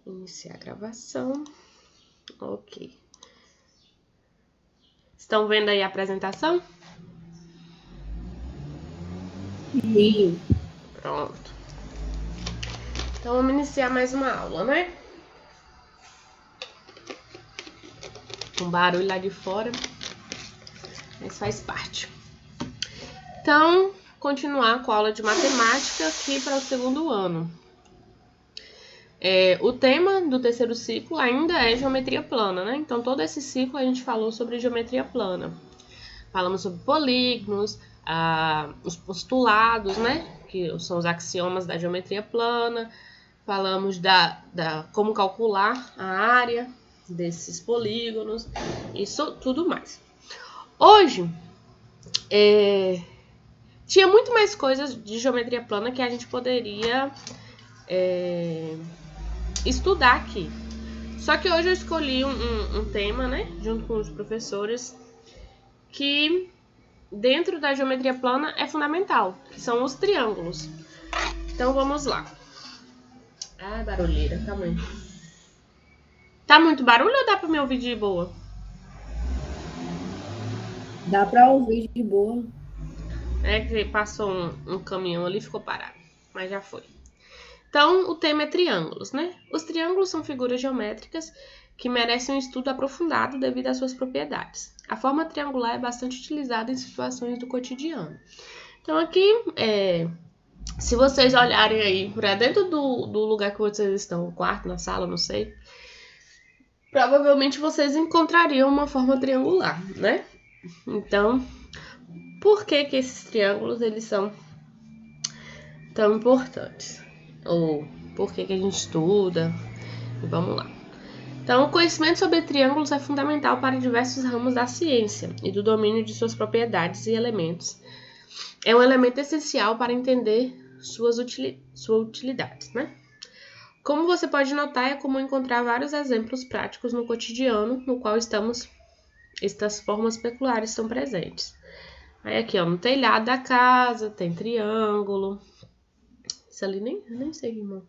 Iniciar a gravação. Ok. Estão vendo aí a apresentação? Sim. Pronto. Então, vamos iniciar mais uma aula, né? Um barulho lá de fora, mas faz parte. Então, continuar com a aula de matemática aqui para o segundo ano. O tema do terceiro ciclo ainda é geometria plana, né? Então, todo esse ciclo a gente falou sobre geometria plana. Falamos sobre polígonos, os postulados, né? Que são os axiomas da geometria plana. Falamos da como calcular a área desses polígonos, isso tudo mais. Hoje, tinha muito mais coisas de geometria plana que a gente poderia estudar aqui. Só que hoje eu escolhi um tema, né, junto com os professores, que dentro da geometria plana é fundamental, que são os triângulos. Então vamos lá. Barulheira, tá muito. Tá muito barulho ou dá pra me ouvir de boa? Dá para ouvir de boa. É que passou um caminhão ali e ficou parado, mas já foi. Então, o tema é triângulos, né? Os triângulos são figuras geométricas que merecem um estudo aprofundado devido às suas propriedades. A forma triangular é bastante utilizada em situações do cotidiano. Então, aqui, se vocês olharem aí para dentro do lugar que vocês estão, no quarto, na sala, não sei, provavelmente vocês encontrariam uma forma triangular, né? Então, por que esses triângulos eles são tão importantes? Ou por que a gente estuda? E vamos lá. Então, o conhecimento sobre triângulos é fundamental para diversos ramos da ciência e do domínio de suas propriedades e elementos. É um elemento essencial para entender sua utilidade, né? Como você pode notar, é comum encontrar vários exemplos práticos no cotidiano no qual estas formas peculiares estão presentes. Aí aqui, ó, no telhado da casa tem triângulo. Isso ali nem sei, irmão.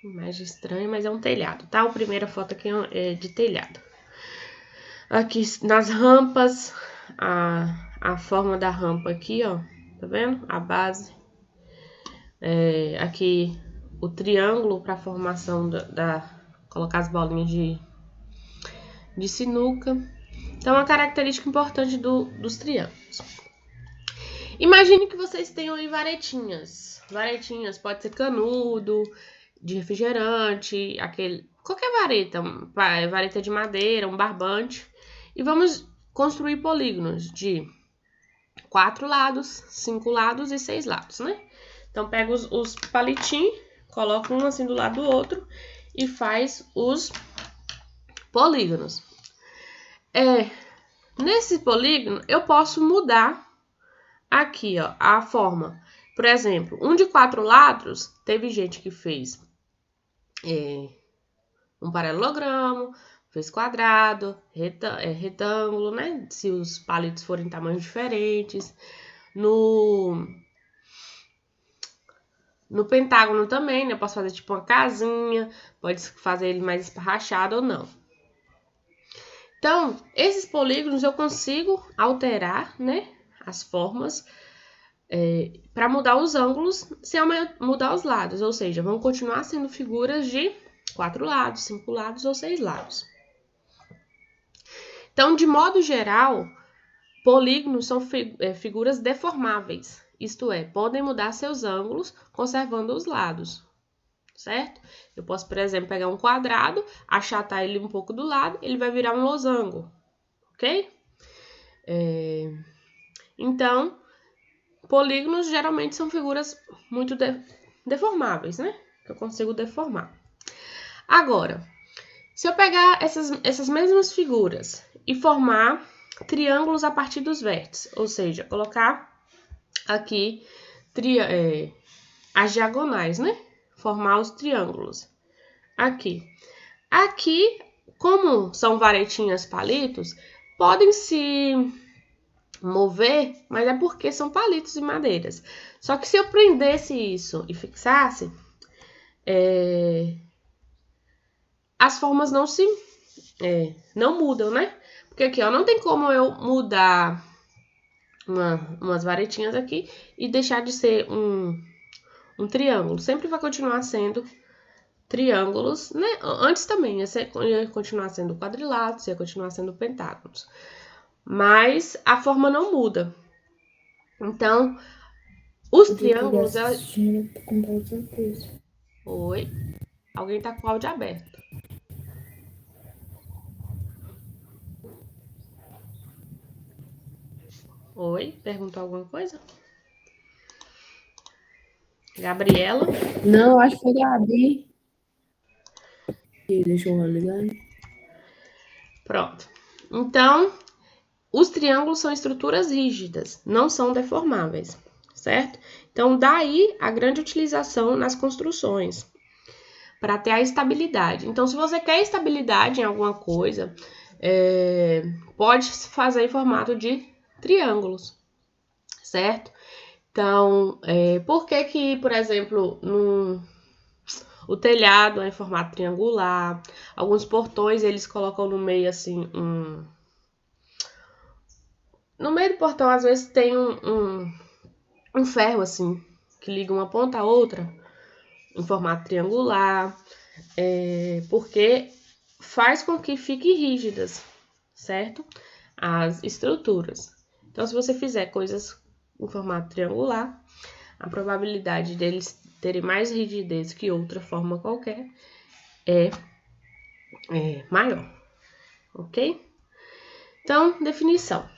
Imagem estranha, mas é um telhado, tá? A primeira foto aqui é de telhado. Aqui nas rampas, a forma da rampa aqui, ó, tá vendo? A base. Aqui o triângulo para a formação colocar as bolinhas de sinuca. Então, uma característica importante dos triângulos. Imagine que vocês tenham aí varetinhas. Varetinhas pode ser canudo, de refrigerante, qualquer vareta, vareta de madeira, um barbante. E vamos construir polígonos de 4 lados, 5 lados e 6 lados, né? Então, pega os palitinhos, coloca um assim do lado do outro e faz os polígonos. Nesse polígono, eu posso mudar aqui, ó, a forma. Por exemplo, um de 4 lados, teve gente que fez um paralelogramo, fez quadrado, retângulo, né? Se os palitos forem tamanhos diferentes. No pentágono também, né? Eu posso fazer tipo uma casinha, pode fazer ele mais esparrachado ou não. Então, esses polígonos eu consigo alterar, né? As formas para mudar os ângulos sem mudar os lados, ou seja, vão continuar sendo figuras de 4 lados, 5 lados ou 6 lados. Então, de modo geral, polígonos são figuras deformáveis, isto é, podem mudar seus ângulos conservando os lados, certo? Eu posso, por exemplo, pegar um quadrado, achatar ele um pouco do lado, ele vai virar um losango, ok? Então, polígonos geralmente são figuras muito deformáveis, né? Que eu consigo deformar. Agora, se eu pegar essas mesmas figuras e formar triângulos a partir dos vértices, ou seja, colocar aqui as diagonais, né? Formar os triângulos. Aqui, como são varetinhas palitos, podem se mover, mas é porque são palitos e madeiras. Só que se eu prendesse isso e fixasse, as formas não mudam, né? Porque aqui, ó, não tem como eu mudar umas varetinhas aqui e deixar de ser um triângulo. Sempre vai continuar sendo triângulos, né? Antes também ia continuar sendo quadriláteros, ia continuar sendo pentágonos. Mas a forma não muda. Então, os triângulos... Oi? Alguém tá com o áudio aberto. Oi? Perguntou alguma coisa? Gabriela? Não, acho que foi Gabi. Deixa eu ligar. Pronto. Então, os triângulos são estruturas rígidas, não são deformáveis, certo? Então, daí a grande utilização nas construções, para ter a estabilidade. Então, se você quer estabilidade em alguma coisa, pode fazer em formato de triângulos, certo? Então, por que, por exemplo, o telhado é em formato triangular? Alguns portões eles colocam no meio assim no meio do portão às vezes tem um ferro assim que liga uma ponta à outra em formato triangular, porque faz com que fiquem rígidas, certo? As estruturas. Então, se você fizer coisas em formato triangular, a probabilidade deles terem mais rigidez que outra forma qualquer é maior, ok? Então, definição.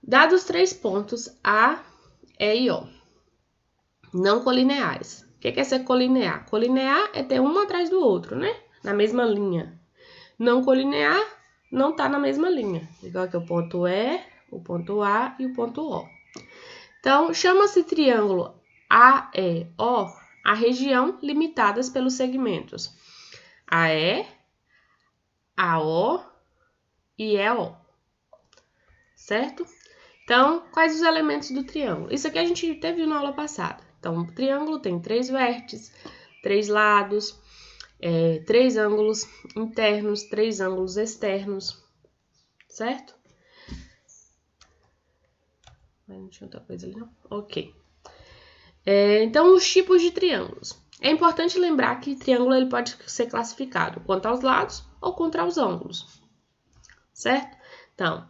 Dados 3 pontos A, E e O, não colineares. O que é ser colinear? Colinear é ter um atrás do outro, né? Na mesma linha. Não colinear não tá na mesma linha. Igual que o ponto E, o ponto A e o ponto O. Então, chama-se triângulo AEO a região limitadas pelos segmentos AE, AO e EO, certo? Então, quais os elementos do triângulo? Isso aqui a gente teve na aula passada. Então, o triângulo tem 3 vértices, 3 lados, 3 ângulos internos, 3 ângulos externos, certo? Não tinha outra coisa ali, não? Ok. Então, os tipos de triângulos. É importante lembrar que triângulo ele pode ser classificado quanto aos lados ou contra os ângulos, certo? Então,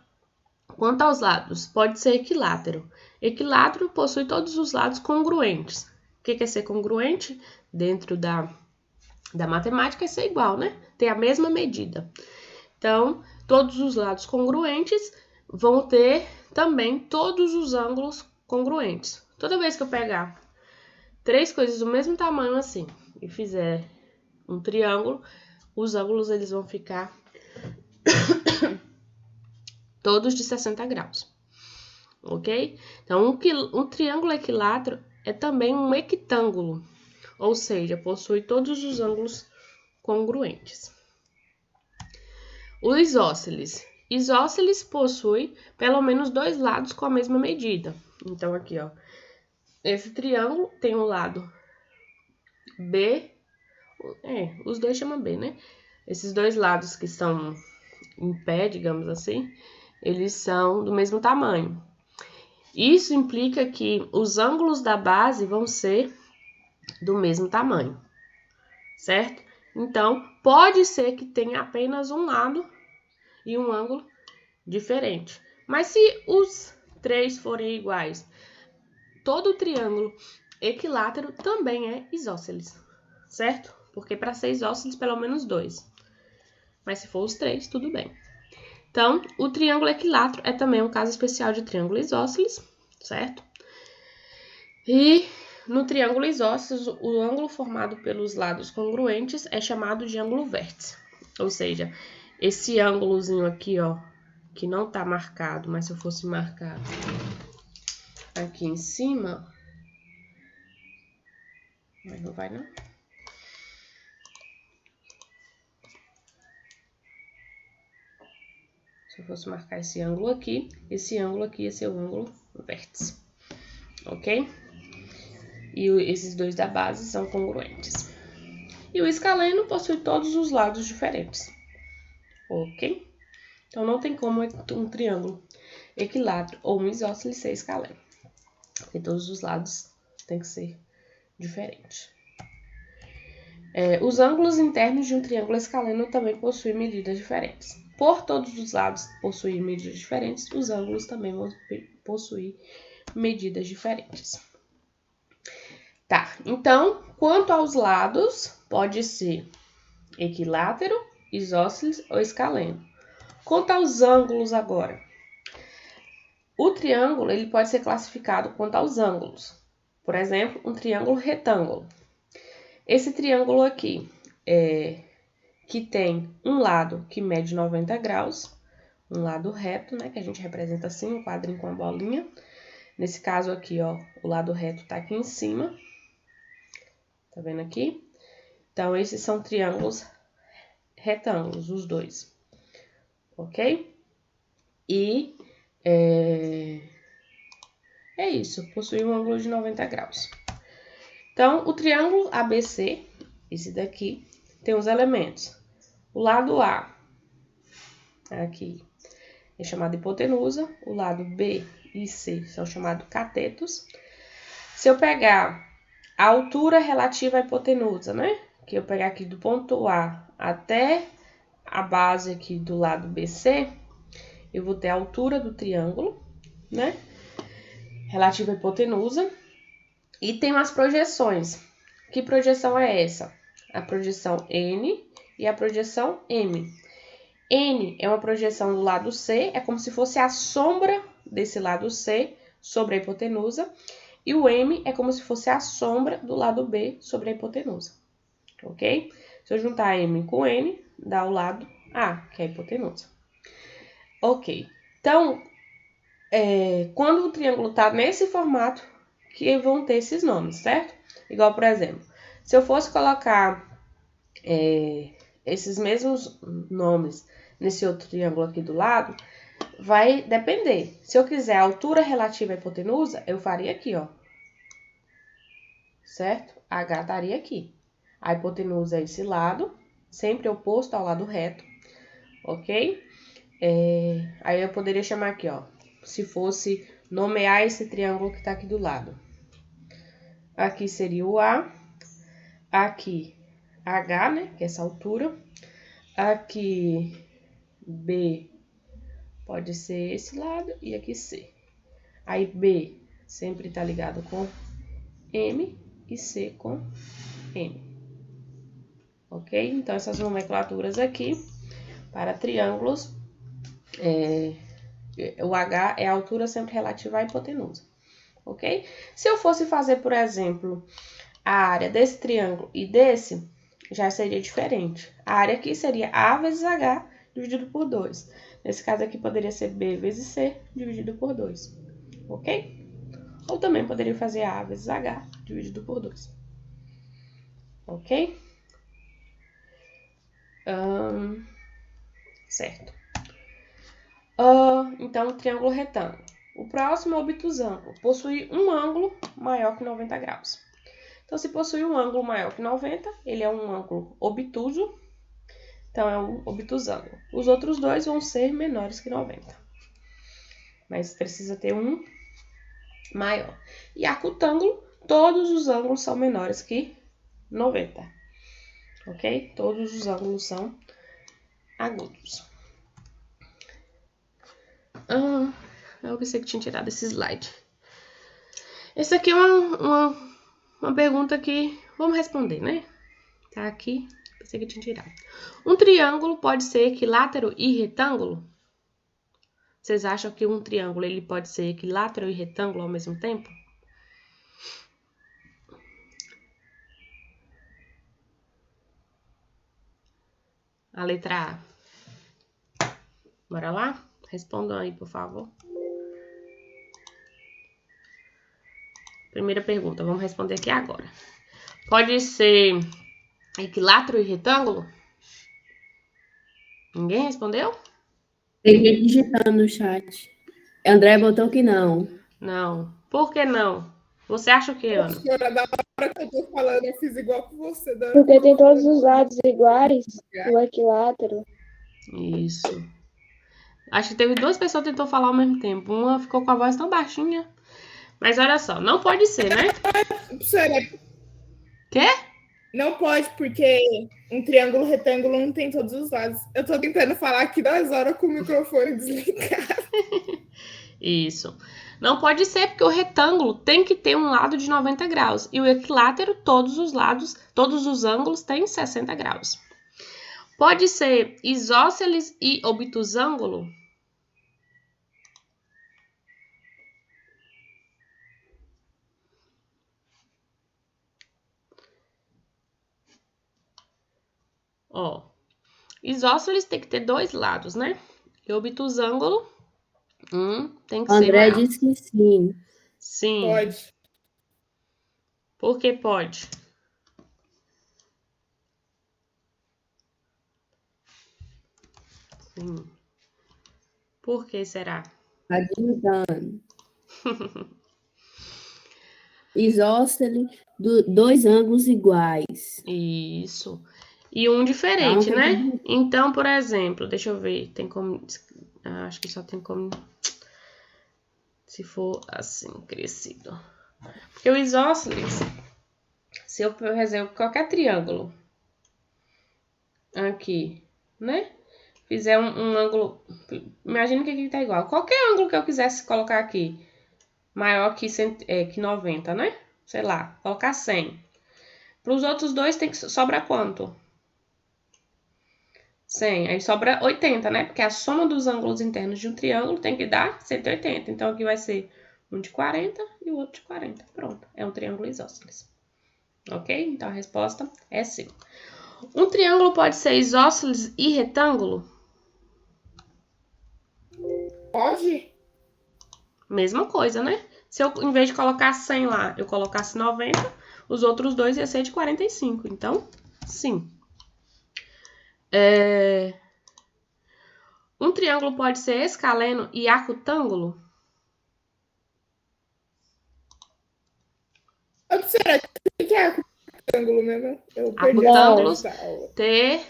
quanto aos lados, pode ser equilátero. Equilátero possui todos os lados congruentes. O que é ser congruente? Dentro da matemática é ser igual, né? Tem a mesma medida. Então, todos os lados congruentes vão ter também todos os ângulos congruentes. Toda vez que eu pegar 3 coisas do mesmo tamanho assim e fizer um triângulo, os ângulos eles vão ficar todos de 60 graus, ok? Então, um triângulo equilátero é também um equitângulo, ou seja, possui todos os ângulos congruentes. O isósceles. Isósceles possui pelo menos 2 lados com a mesma medida. Então, aqui, ó, esse triângulo tem um lado B, os dois chamam B, né? Esses 2 lados que são em pé, digamos assim, eles são do mesmo tamanho. Isso implica que os ângulos da base vão ser do mesmo tamanho, certo? Então, pode ser que tenha apenas um lado e um ângulo diferente. Mas se os 3 forem iguais, todo triângulo equilátero também é isósceles, certo? Porque para ser isósceles, pelo menos 2. Mas se for os 3, tudo bem. Então, o triângulo equilátero é também um caso especial de triângulo isósceles, certo? E no triângulo isósceles, o ângulo formado pelos lados congruentes é chamado de ângulo vértice. Ou seja, esse ângulozinho aqui, ó, que não tá marcado, mas se eu fosse marcar aqui em cima, mas não vai não. Se eu fosse marcar esse ângulo aqui ia ser o ângulo vértice, ok? E esses 2 da base são congruentes. E o escaleno possui todos os lados diferentes. Ok? Então, não tem como um triângulo equilátero ou um isósceles ser escaleno. Porque todos os lados têm que ser diferentes. Os ângulos internos de um triângulo escaleno também possuem medidas diferentes. Por todos os lados possuírem medidas diferentes, os ângulos também vão possuir medidas diferentes. Tá, então, quanto aos lados, pode ser equilátero, isósceles ou escaleno. Quanto aos ângulos agora, o triângulo ele pode ser classificado quanto aos ângulos. Por exemplo, um triângulo retângulo. Esse triângulo aqui, que tem um lado que mede 90 graus, um lado reto, né, que a gente representa assim, um quadrinho com a bolinha. Nesse caso aqui, ó, o lado reto tá aqui em cima. Tá vendo aqui? Então, esses são triângulos retângulos, os dois. Ok? E é isso, possui um ângulo de 90 graus. Então, o triângulo ABC, esse daqui, tem os elementos. O lado A, aqui, é chamado hipotenusa. O lado B e C são chamados catetos. Se eu pegar a altura relativa à hipotenusa, né? Que eu pegar aqui do ponto A até a base aqui do lado BC, eu vou ter a altura do triângulo, né? Relativa à hipotenusa. E tem umas projeções. Que projeção é essa? A projeção N e a projeção M. N é uma projeção do lado C, é como se fosse a sombra desse lado C sobre a hipotenusa. E o M é como se fosse a sombra do lado B sobre a hipotenusa. Ok? Se eu juntar M com N, dá o lado A, que é a hipotenusa. Ok. Então, quando o triângulo está nesse formato, que vão ter esses nomes, certo? Igual, por exemplo, se eu fosse colocar esses mesmos nomes nesse outro triângulo aqui do lado, vai depender. Se eu quiser a altura relativa à hipotenusa, eu faria aqui, ó. Certo? H estaria aqui. A hipotenusa é esse lado, sempre oposto ao lado reto, ok? Aí eu poderia chamar aqui, ó, se fosse nomear esse triângulo que tá aqui do lado. Aqui seria o A, aqui H, né, que é essa altura. Aqui B pode ser esse lado e aqui C. Aí B sempre tá ligado com M e C com M. Ok? Então, essas nomenclaturas aqui para triângulos, o H é a altura sempre relativa à hipotenusa. Ok? Se eu fosse fazer, por exemplo, a área desse triângulo e desse, já seria diferente. A área aqui seria A vezes H dividido por 2. Nesse caso aqui poderia ser B vezes C dividido por 2. Ok? Ou também poderia fazer A vezes H dividido por 2. Ok? Certo. Então, o triângulo retângulo. O próximo é o obtusângulo. Possui um ângulo maior que 90 graus. Então, se possui um ângulo maior que 90, ele é um ângulo obtuso. Então, é um obtusângulo. Os outros dois vão ser menores que 90. Mas precisa ter um maior. E acutângulo, todos os ângulos são menores que 90. Ok? Todos os ângulos são agudos. Eu pensei que tinha tirado esse slide. Esse aqui é uma pergunta que vamos responder, né? Tá aqui. Pensei que tinha tirado. Um triângulo pode ser equilátero e retângulo? Vocês acham que um triângulo ele pode ser equilátero e retângulo ao mesmo tempo? A letra A. Bora lá? Respondam aí, por favor. Primeira pergunta, vamos responder aqui agora. Pode ser equilátero e retângulo? Ninguém respondeu? Tem gente digitando no chat. André botou que não. Não. Por que não? Você acha o que, Ana? Professora, da hora que eu tô falando, eu fiz igual com você. Porque tem todos os lados iguais, o equilátero. Isso. Acho que teve duas pessoas que tentou falar ao mesmo tempo. Uma ficou com a voz tão baixinha. Mas olha só, não pode ser, né? Professora, Quê? não pode, porque um triângulo retângulo não tem todos os lados. Eu tô tentando falar aqui 2 horas com o microfone desligado. Isso. Não pode ser porque o retângulo tem que ter um lado de 90 graus. E o equilátero, todos os lados, todos os ângulos têm 60 graus. Pode ser isósceles e obtusângulo? Ó, isósceles tem que ter dois lados, né? E obtusângulo, tem que ser André maior. disse que sim. Sim. Pode. Por que pode? Sim. Por que será? Adiantando. Isósceles, dois ângulos iguais. Isso. E um diferente, Então, né? Então, por exemplo, deixa eu ver, tem como... acho que só tem como... se for assim, crescido. Porque o isósceles, se eu, por exemplo, qualquer triângulo aqui, né? Fizer um ângulo... imagina que aqui tá igual. Qualquer ângulo que eu quisesse colocar aqui, maior que 90, né? Sei lá, colocar 100. Para os outros dois tem que sobrar quanto? 100. Aí sobra 80, né? Porque a soma dos ângulos internos de um triângulo tem que dar 180. Então aqui vai ser um de 40 e o outro de 40. Pronto, é um triângulo isósceles. Ok? Então a resposta é sim. Um triângulo pode ser isósceles e retângulo? Pode? Mesma coisa, né? Se eu, em vez de colocar 100 lá, eu colocasse 90, os outros dois iam ser de 45. Então, sim. Um triângulo pode ser escaleno e acutângulo? Professora, o que é acutângulo mesmo? Eu perdi Acutângulos a aula. ter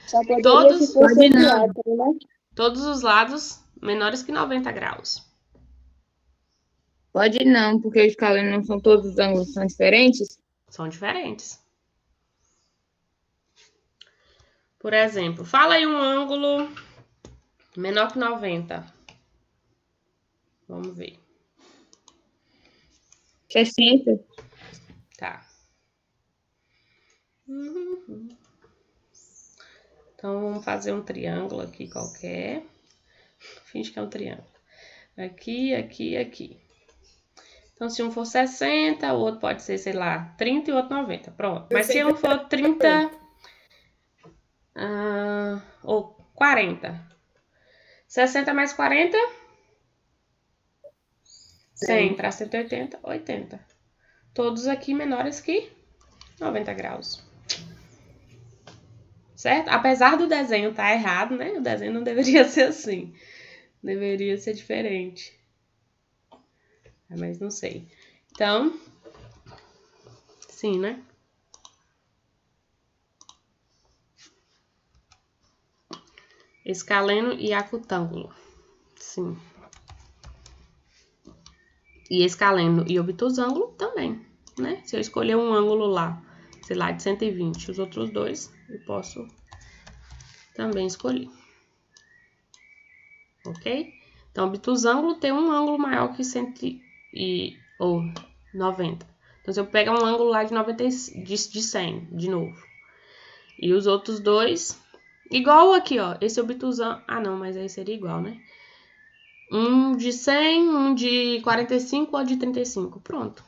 Só poderia todos, se fosse equilátero, né? todos os lados menores que 90 graus. Pode não, porque os escaleno não são todos os ângulos, são diferentes. São diferentes. Por exemplo, fala aí um ângulo menor que 90. Vamos ver. 60. Tá. Então, vamos fazer um triângulo aqui qualquer. Finge que é um triângulo. Aqui, aqui, aqui. Então, se um for 60, o outro pode ser, sei lá, 30 e o outro 90. Pronto. Mas se um for 30 ou 40. 60 mais 40? 100 para 180, 80. Todos aqui menores que 90 graus. Certo? Apesar do desenho estar errado, né? O desenho não deveria ser assim. Deveria ser diferente. Mas não sei. Então, sim, né? Escaleno e acutângulo. Sim. E escaleno e obtusângulo também, né? Se eu escolher um ângulo lá, sei lá, de 120, os outros dois eu posso também escolher. Ok? Então, obtusângulo tem um ângulo maior que 90. Então, se eu pegar um ângulo lá de 90, de 100, de novo. E os outros dois, igual aqui, ó. Esse obtusângulo... ah, não, mas aí seria igual, né? Um de 100, um de 45 ou de 35. Pronto.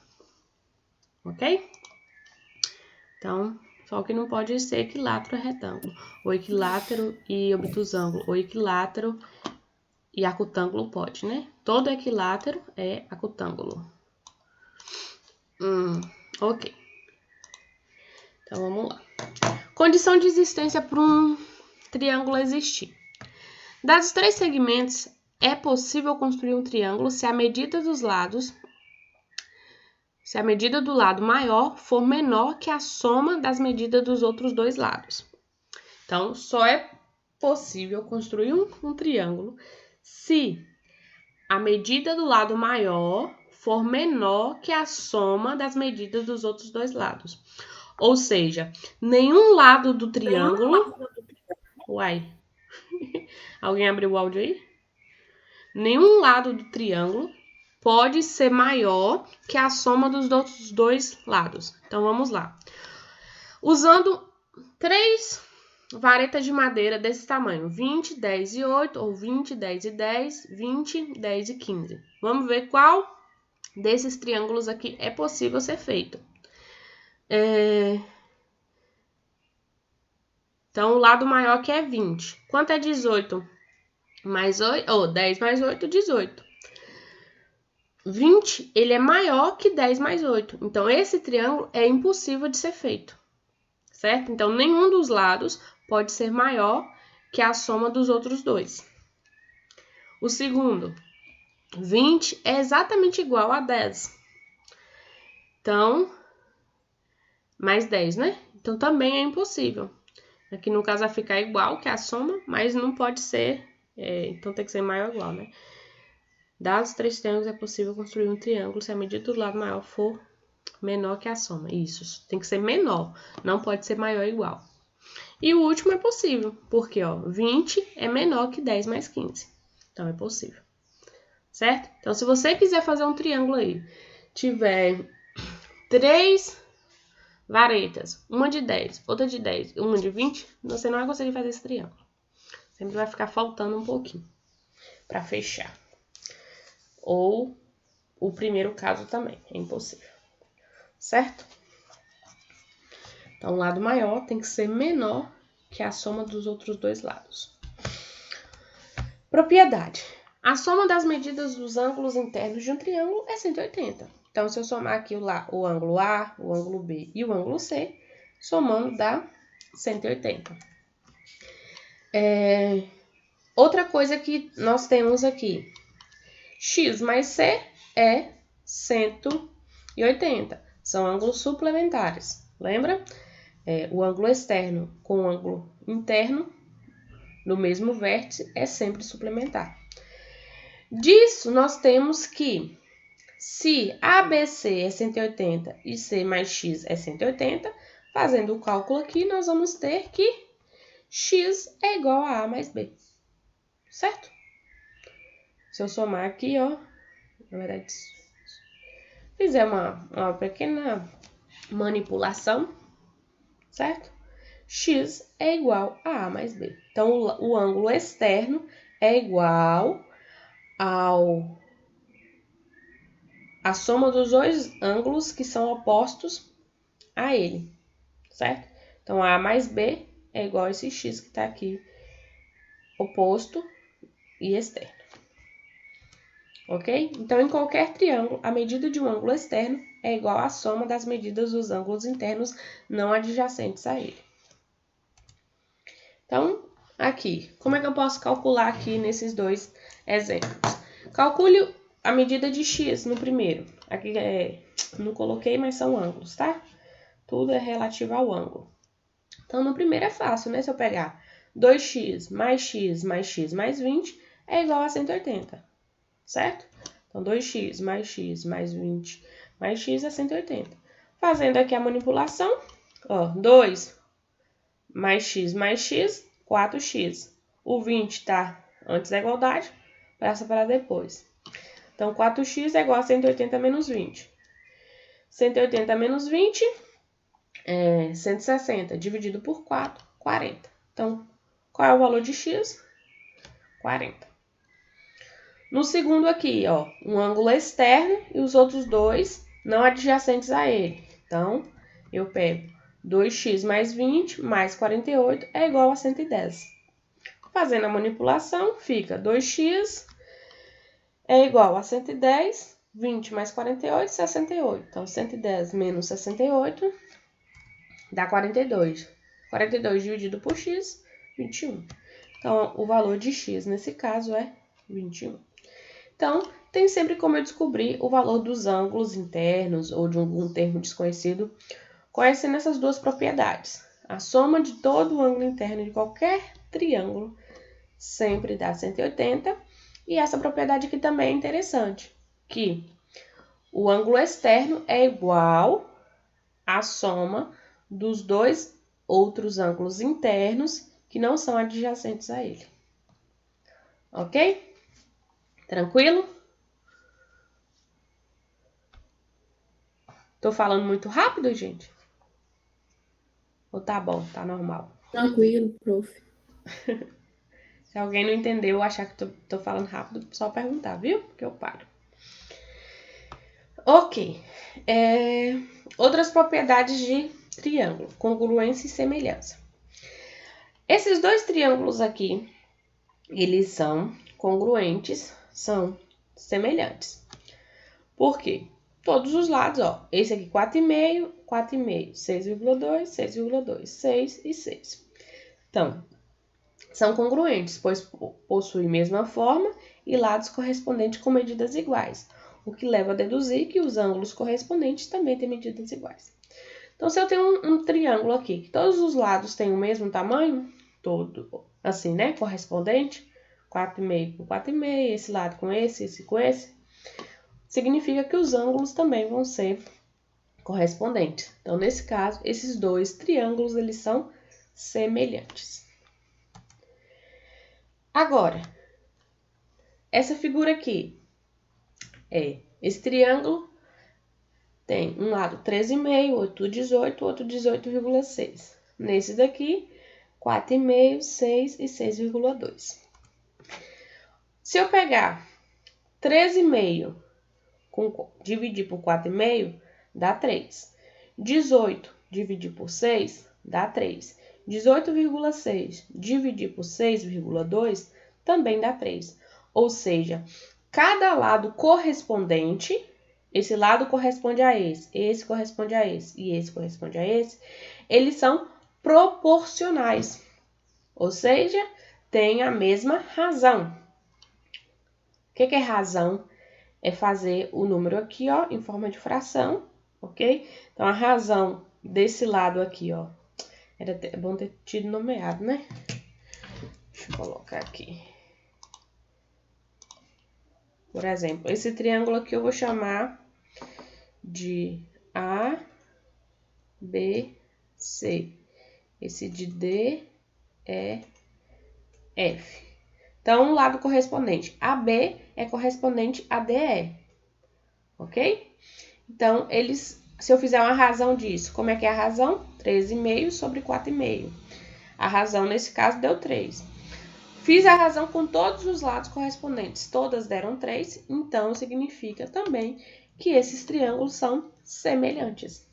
Ok? Então, só o que não pode ser equilátero e retângulo. Ou equilátero e obtusângulo. Ou equilátero e acutângulo pode, né? Todo equilátero é acutângulo. Ok. Então, vamos lá. Condição de existência para um triângulo existir. Dados 3 segmentos, é possível construir um triângulo se a medida dos lados se a medida do lado maior for menor que a soma das medidas dos outros dois lados. Então, só é possível construir um triângulo se a medida do lado maior for menor que a soma das medidas dos outros dois lados. Ou seja, nenhum lado do triângulo... Uai, alguém abriu o áudio aí? Nenhum lado do triângulo pode ser maior que a soma dos outros dois lados. Então, vamos lá. Usando 3 varetas de madeira desse tamanho, 20, 10 e 8, ou 20, 10 e 10, 20, 10 e 15. Vamos ver qual desses triângulos aqui é possível ser feito. Então, o lado maior aqui é 20. Quanto é 18 mais 8? 10 mais 8, 18. 20, ele é maior que 10 mais 8. Então, esse triângulo é impossível de ser feito. Certo? Então, nenhum dos lados pode ser maior que a soma dos outros dois. O segundo, 20 é exatamente igual a 10. Então, mais 10, né? Então, também é impossível. Aqui, no caso, vai ficar igual que a soma, mas não pode ser... então, tem que ser maior ou igual, né? Dados os 3 triângulos, é possível construir um triângulo se a medida do lado maior for menor que a soma. Isso, tem que ser menor, não pode ser maior ou igual. E o último é possível, porque, ó, 20 é menor que 10 mais 15. Então, é possível. Certo? Então, se você quiser fazer um triângulo aí, tiver 3 varetas, uma de 10, outra de 10 e uma de 20, você não vai conseguir fazer esse triângulo. Sempre vai ficar faltando um pouquinho para fechar. Ou o primeiro caso também, é impossível. Certo? Então, o lado maior tem que ser menor que a soma dos outros dois lados. Propriedade. A soma das medidas dos ângulos internos de um triângulo é 180. Então, se eu somar aqui o ângulo A, o ângulo B e o ângulo C, somando dá 180. Outra coisa que nós temos aqui. X mais C é 180. São ângulos suplementares. Lembra? O ângulo externo com o ângulo interno no mesmo vértice é sempre suplementar. Disso, nós temos que, se ABC é 180 e C mais X é 180, fazendo o cálculo aqui, nós vamos ter que X é igual a A mais B. Certo? Se eu somar aqui, ó, na verdade, fizer uma pequena manipulação, certo? X é igual a A mais B. Então, o ângulo externo é igual a soma dos dois ângulos que são opostos a ele, certo? Então, A mais B é igual a esse X que está aqui, oposto e externo. Ok? Então, em qualquer triângulo, a medida de um ângulo externo é igual à soma das medidas dos ângulos internos não adjacentes a ele. Então, aqui, como é que eu posso calcular aqui nesses dois exemplos? Calcule a medida de X no primeiro. Aqui não coloquei, mas são ângulos, tá? Tudo é relativo ao ângulo. Então, no primeiro é fácil, né? Se eu pegar 2x mais x mais x mais 20 é igual a 180, certo? Então, 2x mais 20 mais x é 180. Fazendo aqui a manipulação, ó, 2 mais x, 4x. O 20 está antes da igualdade, passa para depois. Então, 4x é igual a 180 menos 20. 180 menos 20 é 160, dividido por 4, 40. Então, qual é o valor de x? 40. No segundo aqui, ó, um ângulo externo e os outros dois não adjacentes a ele. Então, eu pego 2x mais 20 mais 48 é igual a 110. Fazendo a manipulação, fica 2x é igual a 110, 20 mais 48, 68. Então, 110 menos 68 dá 42. 42 dividido por x, 21. Então, o valor de x nesse caso é 21. Então, tem sempre como eu descobrir o valor dos ângulos internos ou de algum termo desconhecido, conhecendo essas duas propriedades. A soma de todo o ângulo interno de qualquer triângulo sempre dá 180. E essa propriedade aqui também é interessante, que o ângulo externo é igual à soma dos dois outros ângulos internos que não são adjacentes a ele. Ok? Tranquilo? Tô falando muito rápido, gente? Ou tá bom, tá normal? Tranquilo, prof. Se alguém não entendeu ou achar que tô falando rápido, só perguntar, viu? Que eu paro. Ok. Outras propriedades de triângulo, congruência e semelhança. Esses dois triângulos aqui, eles são congruentes, são semelhantes. Por quê? Todos os lados, ó. Esse aqui 4,5, 4,5, 6,2, 6,2, 6 e 6. Então, são congruentes, pois possuem mesma forma e lados correspondentes com medidas iguais, o que leva a deduzir que os ângulos correspondentes também têm medidas iguais. Então, se eu tenho um triângulo aqui, que todos os lados têm o mesmo tamanho, todo assim, né, correspondente, 4,5 com 4,5, esse lado com esse com esse, significa que os ângulos também vão ser correspondentes. Então, nesse caso, esses dois triângulos, eles são semelhantes. Agora, essa figura aqui esse triângulo tem um lado 13,5, outro 18, outro 18,6. Nesse daqui, 4,5, 6 e 6,2. Se eu pegar 13,5 dividir por 4,5, dá 3. 18 dividir por 6, dá 3. 18,6 dividir por 6,2 também dá 3. Ou seja, cada lado correspondente, esse lado corresponde a esse corresponde a esse e esse corresponde a esse, eles são proporcionais. Ou seja, têm a mesma razão. O que é razão? É fazer o número aqui, ó, em forma de fração, ok? Então, a razão desse lado aqui, ó, é bom ter tido nomeado, né? Deixa eu colocar aqui. Por exemplo, esse triângulo aqui eu vou chamar de A, B, C. Esse de D, E, F. Então, o lado correspondente AB é correspondente a DE. Ok? Então, se eu fizer uma razão disso, como é que é a razão? 13,5 sobre 4,5. A razão, nesse caso, deu 3. Fiz a razão com todos os lados correspondentes. Todas deram 3, então significa também que esses triângulos são semelhantes.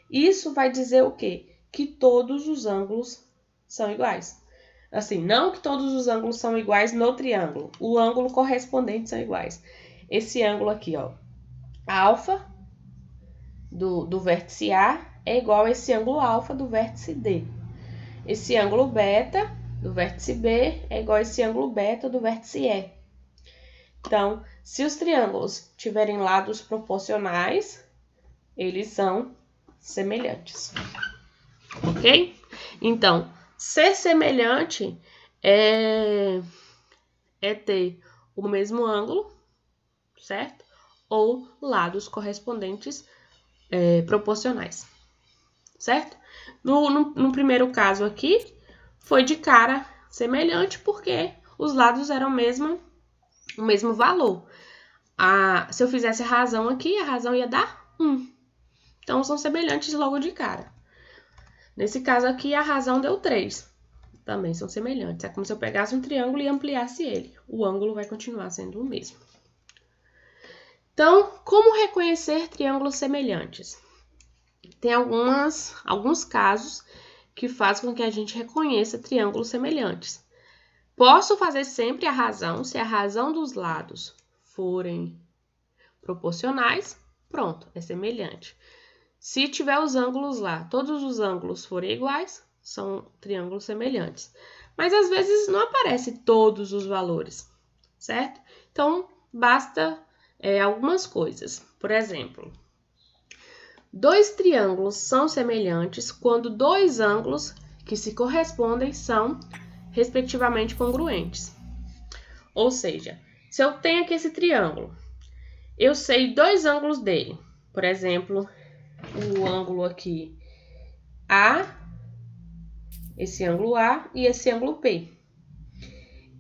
Isso vai dizer o quê? Que todos os ângulos são iguais. Assim, não que todos os ângulos são iguais no triângulo. O ângulo correspondente são iguais. Esse ângulo aqui, ó, alfa do vértice A é igual a esse ângulo alfa do vértice D. Esse ângulo beta do vértice B é igual a esse ângulo beta do vértice E. Então, se os triângulos tiverem lados proporcionais, eles são semelhantes. Ok? Então, ser semelhante é ter o mesmo ângulo, certo? Ou lados correspondentes proporcionais, certo? No primeiro caso aqui, foi de cara semelhante porque os lados eram o mesmo valor. Se eu fizesse a razão aqui, a razão ia dar 1. Então, são semelhantes logo de cara. Nesse caso aqui, a razão deu 3. Também são semelhantes. É como se eu pegasse um triângulo e ampliasse ele. O ângulo vai continuar sendo o mesmo. Então, como reconhecer triângulos semelhantes? Tem alguns casos que fazem com que a gente reconheça triângulos semelhantes. Posso fazer sempre a razão, se a razão dos lados forem proporcionais, pronto, é semelhante. Se tiver os ângulos lá, todos os ângulos forem iguais, são triângulos semelhantes. Mas às vezes não aparece todos os valores, certo? Então, basta algumas coisas. Por exemplo, dois triângulos são semelhantes quando dois ângulos que se correspondem são, respectivamente, congruentes. Ou seja, se eu tenho aqui esse triângulo, eu sei dois ângulos dele. Por exemplo, o ângulo aqui A, esse ângulo A e esse ângulo P.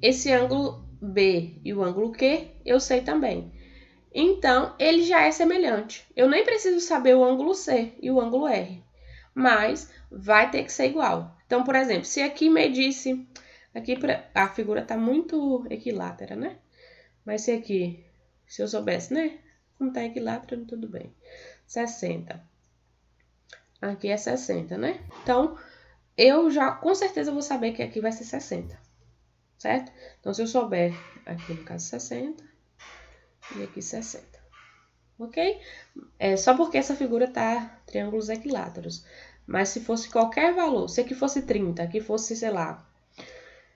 Esse ângulo B e o ângulo Q eu sei também. Então, ele já é semelhante. Eu nem preciso saber o ângulo C e o ângulo R, mas vai ter que ser igual. Então, por exemplo, se aqui medisse... Aqui a figura está muito equilátera, né? Mas se aqui, se eu soubesse, né? Como está equilátero, tudo bem. 60. Aqui é 60, né? Então, eu já, com certeza, vou saber que aqui vai ser 60. Certo? Então, se eu souber, aqui no caso 60, e aqui 60. Ok? Só porque essa figura tá triângulos equiláteros. Mas se fosse qualquer valor, se aqui fosse 30, aqui fosse, sei lá,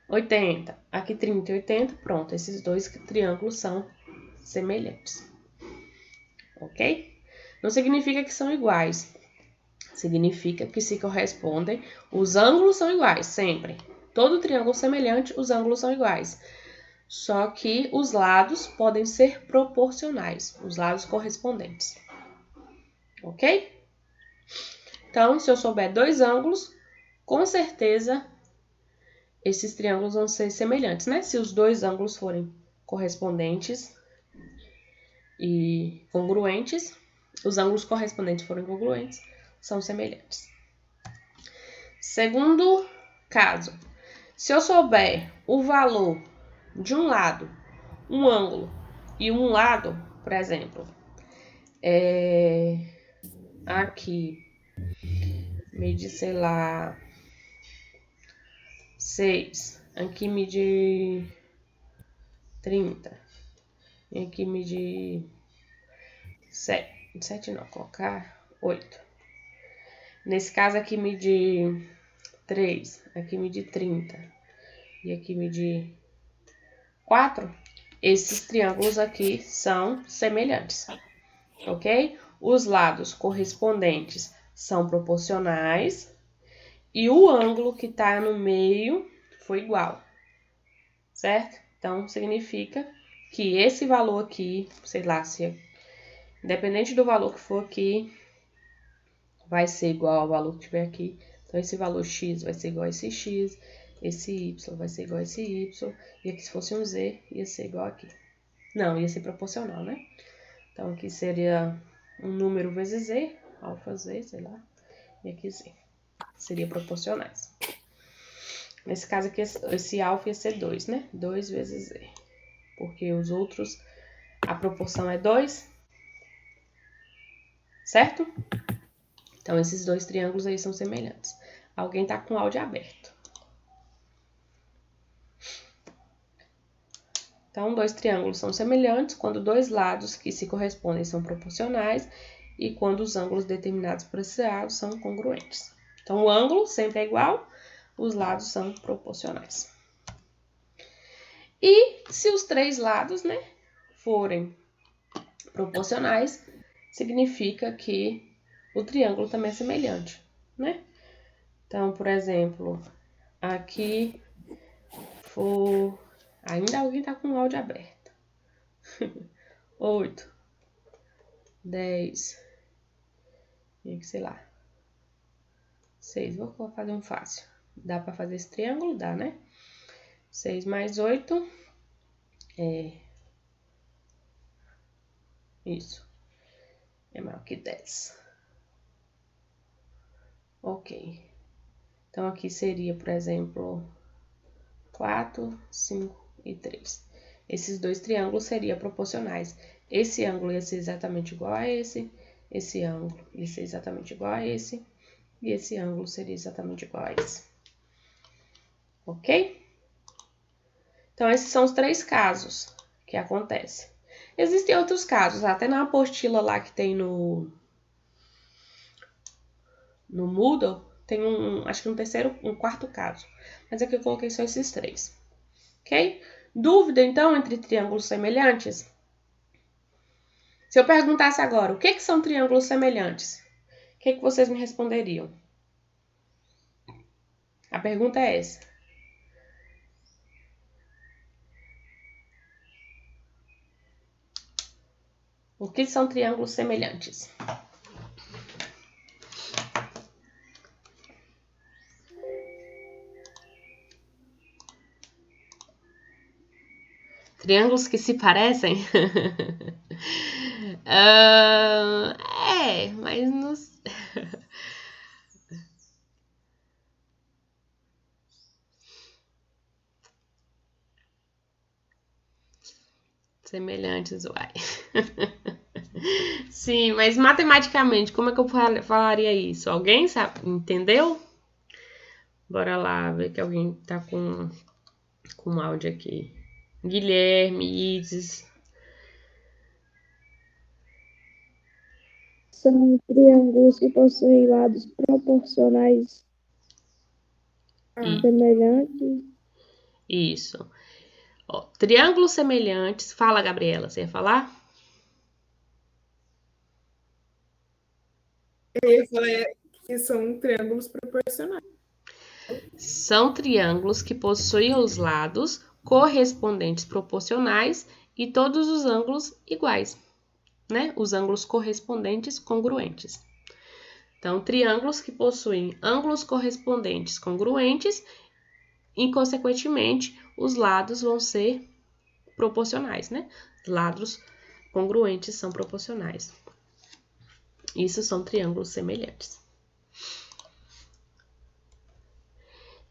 80, aqui 30 e 80, pronto, esses dois triângulos são semelhantes. Ok? Não significa que são iguais. Significa que se correspondem, os ângulos são iguais, sempre. Todo triângulo semelhante, os ângulos são iguais. Só que os lados podem ser proporcionais, os lados correspondentes. Ok? Então, se eu souber dois ângulos, com certeza esses triângulos vão ser semelhantes, né? Se os dois ângulos forem correspondentes e congruentes, os ângulos correspondentes forem congruentes, são semelhantes. Segundo caso, se eu souber o valor de um lado, um ângulo e um lado, por exemplo, aqui, mede, sei lá, 6, aqui mede 30, e aqui mede 7 não, colocar 8. Nesse caso aqui mede 3, aqui mede 30, e aqui mede 4, esses triângulos aqui são semelhantes, ok? Os lados correspondentes são proporcionais e o ângulo que está no meio foi igual, certo? Então, significa que esse valor aqui, sei lá, independente do valor que for aqui, vai ser igual ao valor que tiver aqui. Então, esse valor x vai ser igual a esse x, esse y vai ser igual a esse y, e aqui se fosse um z, ia ser igual aqui. Não, ia ser proporcional, né? Então, aqui seria um número vezes z, alfa z, sei lá, e aqui z. Seria proporcionais. Nesse caso aqui, esse alfa ia ser 2, né? 2 vezes z. Porque os outros, a proporção é 2, certo? Então, esses dois triângulos aí são semelhantes. Alguém tá com o áudio aberto. Então, dois triângulos são semelhantes quando dois lados que se correspondem são proporcionais e quando os ângulos determinados por esse lado são congruentes. Então, o ângulo sempre é igual, os lados são proporcionais. E se os três lados, né, forem proporcionais, significa que o triângulo também é semelhante, né? Então, por exemplo, aqui for... Ainda alguém tá com o áudio aberto. 8, 10, sei lá, 6. Vou fazer um fácil. Dá pra fazer esse triângulo? Dá, né? 6 mais 8 isso. É maior que 10. Ok. Então, aqui seria, por exemplo, 4, 5 e 3. Esses dois triângulos seriam proporcionais. Esse ângulo ia ser exatamente igual a esse ângulo ia ser exatamente igual a esse, e esse ângulo seria exatamente igual a esse. Ok? Então, esses são os três casos que acontecem. Existem outros casos, até na apostila lá que tem no Moodle, tem acho que um quarto caso. Mas aqui eu coloquei só esses três. Ok? Dúvida, então, entre triângulos semelhantes? Se eu perguntasse agora, o que são triângulos semelhantes? O que vocês me responderiam? A pergunta é essa. O que são triângulos semelhantes? Triângulos que se parecem? Mas não. Semelhantes, uai. Sim, mas matematicamente, como é que eu falaria isso? Alguém sabe? Entendeu? Bora lá, ver que alguém tá com áudio aqui. Guilherme, Isis. São triângulos que possuem lados proporcionais semelhantes. Isso. Ó, triângulos semelhantes. Fala, Gabriela, você ia falar? Eu falei que são triângulos proporcionais. São triângulos que possuem os lados correspondentes proporcionais e todos os ângulos iguais, né? Os ângulos correspondentes congruentes. Então, triângulos que possuem ângulos correspondentes congruentes e, consequentemente, os lados vão ser proporcionais, né? Lados congruentes são proporcionais. Isso são triângulos semelhantes.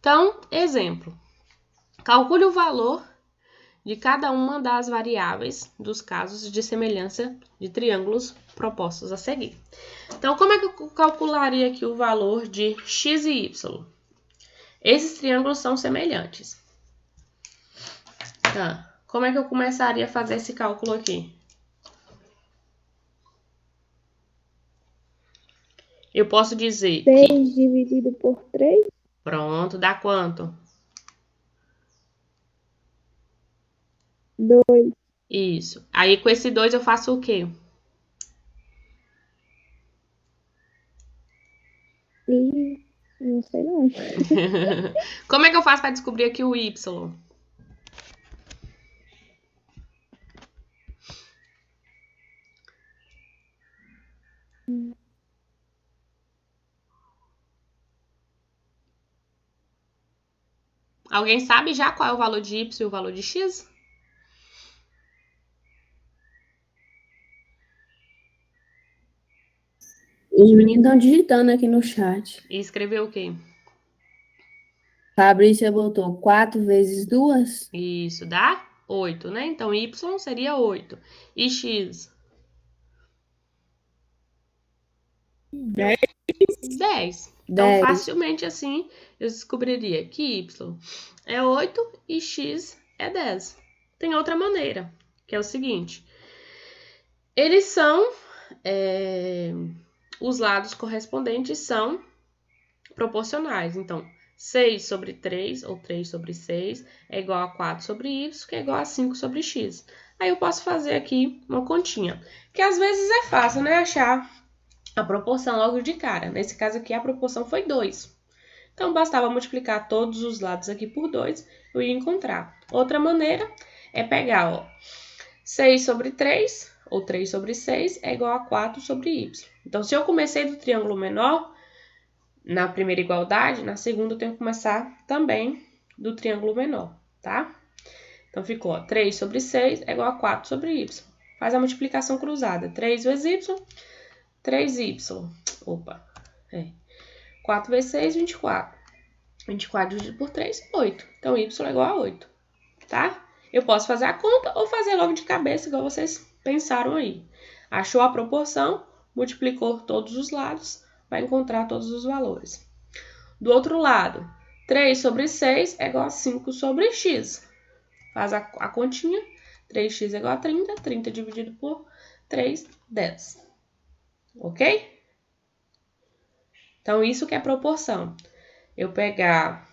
Então, exemplo. Calcule o valor de cada uma das variáveis dos casos de semelhança de triângulos propostos a seguir. Então, como é que eu calcularia aqui o valor de x e y? Esses triângulos são semelhantes. Tá. Como é que eu começaria a fazer esse cálculo aqui? Eu posso dizer 6 dividido por 3. Pronto, dá quanto? 2. Isso. Aí, com esse 2 eu faço o quê? E não sei não. Como é que eu faço para descobrir aqui o y? Alguém sabe já qual é o valor de y e o valor de x? Os meninos estão digitando aqui no chat. E escreveu o quê? Fabrícia botou 4 vezes 2. Isso, dá 8, né? Então, y seria 8. E x? 10. 10. Então, facilmente assim, eu descobriria que y é 8 e x é 10. Tem outra maneira, que é o seguinte. Eles são... os lados correspondentes são proporcionais. Então, 6 sobre 3, ou 3 sobre 6, é igual a 4 sobre y, que é igual a 5 sobre x. Aí eu posso fazer aqui uma continha, que às vezes é fácil, né? Achar a proporção logo de cara. Nesse caso aqui, a proporção foi 2. Então, bastava multiplicar todos os lados aqui por 2, eu ia encontrar. Outra maneira é pegar, ó, 6 sobre 3, ou 3 sobre 6, é igual a 4 sobre y. Então, se eu comecei do triângulo menor, na primeira igualdade, na segunda eu tenho que começar também do triângulo menor, tá? Então, ficou, ó, 3 sobre 6 é igual a 4 sobre y. Faz a multiplicação cruzada. 3 vezes y, 3y. Opa, 4 vezes 6, 24. 24 dividido por 3, 8. Então, y é igual a 8, tá? Eu posso fazer a conta ou fazer logo de cabeça, igual vocês pensaram aí. Achou a proporção, multiplicou todos os lados, vai encontrar todos os valores. Do outro lado, 3 sobre 6 é igual a 5 sobre x. Faz a continha, 3x é igual a 30, 30 dividido por 3, 10. Ok? Então, isso que é proporção. Eu pegar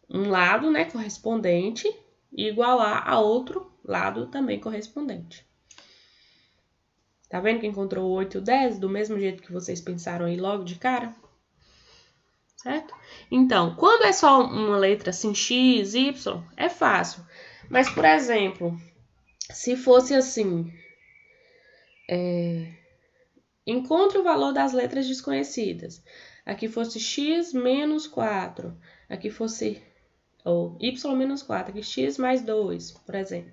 um lado, né, correspondente, e igualar a outro lado também correspondente. Tá vendo que encontrou o 8 e o 10 do mesmo jeito que vocês pensaram aí logo de cara? Certo? Então, quando é só uma letra assim, X, Y, é fácil. Mas, por exemplo, se fosse assim, encontre o valor das letras desconhecidas. Aqui fosse X menos 4. Aqui fosse, ou Y menos 4. Aqui X mais 2, por exemplo.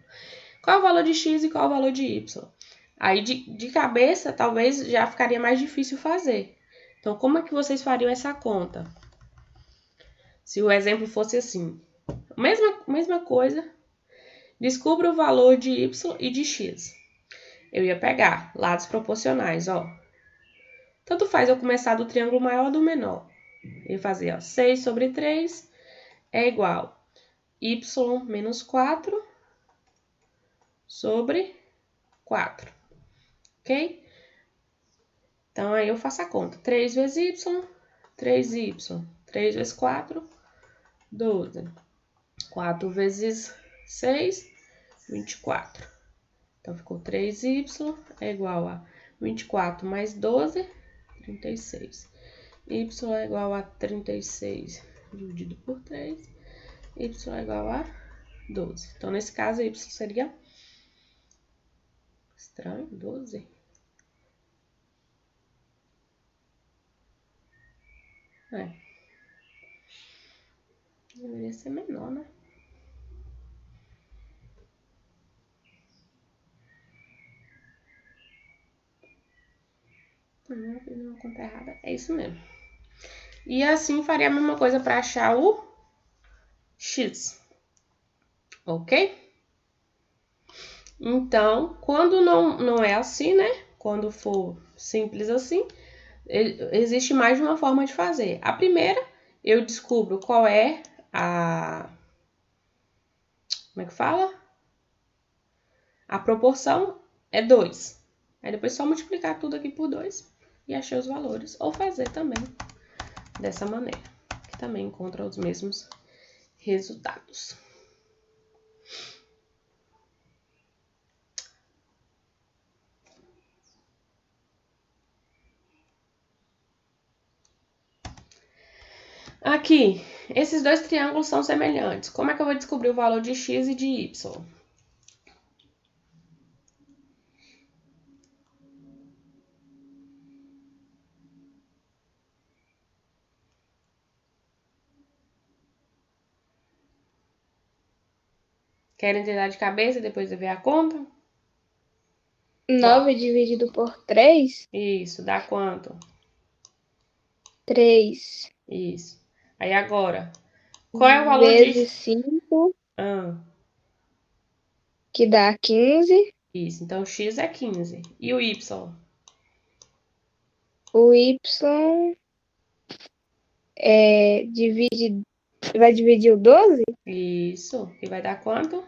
Qual é o valor de X e qual é o valor de Y? Aí, de cabeça, talvez já ficaria mais difícil fazer. Então, como é que vocês fariam essa conta? Se o exemplo fosse assim. Mesma coisa. Descubra o valor de Y e de X. Eu ia pegar lados proporcionais, ó. Tanto faz eu começar do triângulo maior ou do menor. Eu ia fazer, ó, 6 sobre 3 é igual Y menos 4 sobre 4. Ok? Então, aí eu faço a conta. 3 vezes Y, 3Y. 3 vezes 4, 12. 4 vezes 6, 24. Então, ficou 3Y é igual a 24 mais 12, 36. Y é igual a 36 dividido por 3. Y é igual a 12. Então, nesse caso, Y seria... Estranho, 12. Deveria ser menor, né? Não, fiz uma conta errada. É isso mesmo. E assim faria a mesma coisa para achar o X. Ok? Então, quando não é assim, né? Quando for simples assim, existe mais de uma forma de fazer. A primeira, eu descubro qual é a... Como é que fala? A proporção é 2. Aí depois só multiplicar tudo aqui por 2 e achei os valores. Ou fazer também dessa maneira, que também encontra os mesmos resultados. Aqui, esses dois triângulos são semelhantes. Como é que eu vou descobrir o valor de X e de Y? Querem tentar de cabeça e depois ver a conta? 9 dividido por 3, Isso, dá quanto? 3 Isso. Aí agora, qual é o valor vezes de... 5, Ah, que dá 15. isso, então X é 15. E o Y? O Y vai dividir o 12. Isso, que vai dar quanto?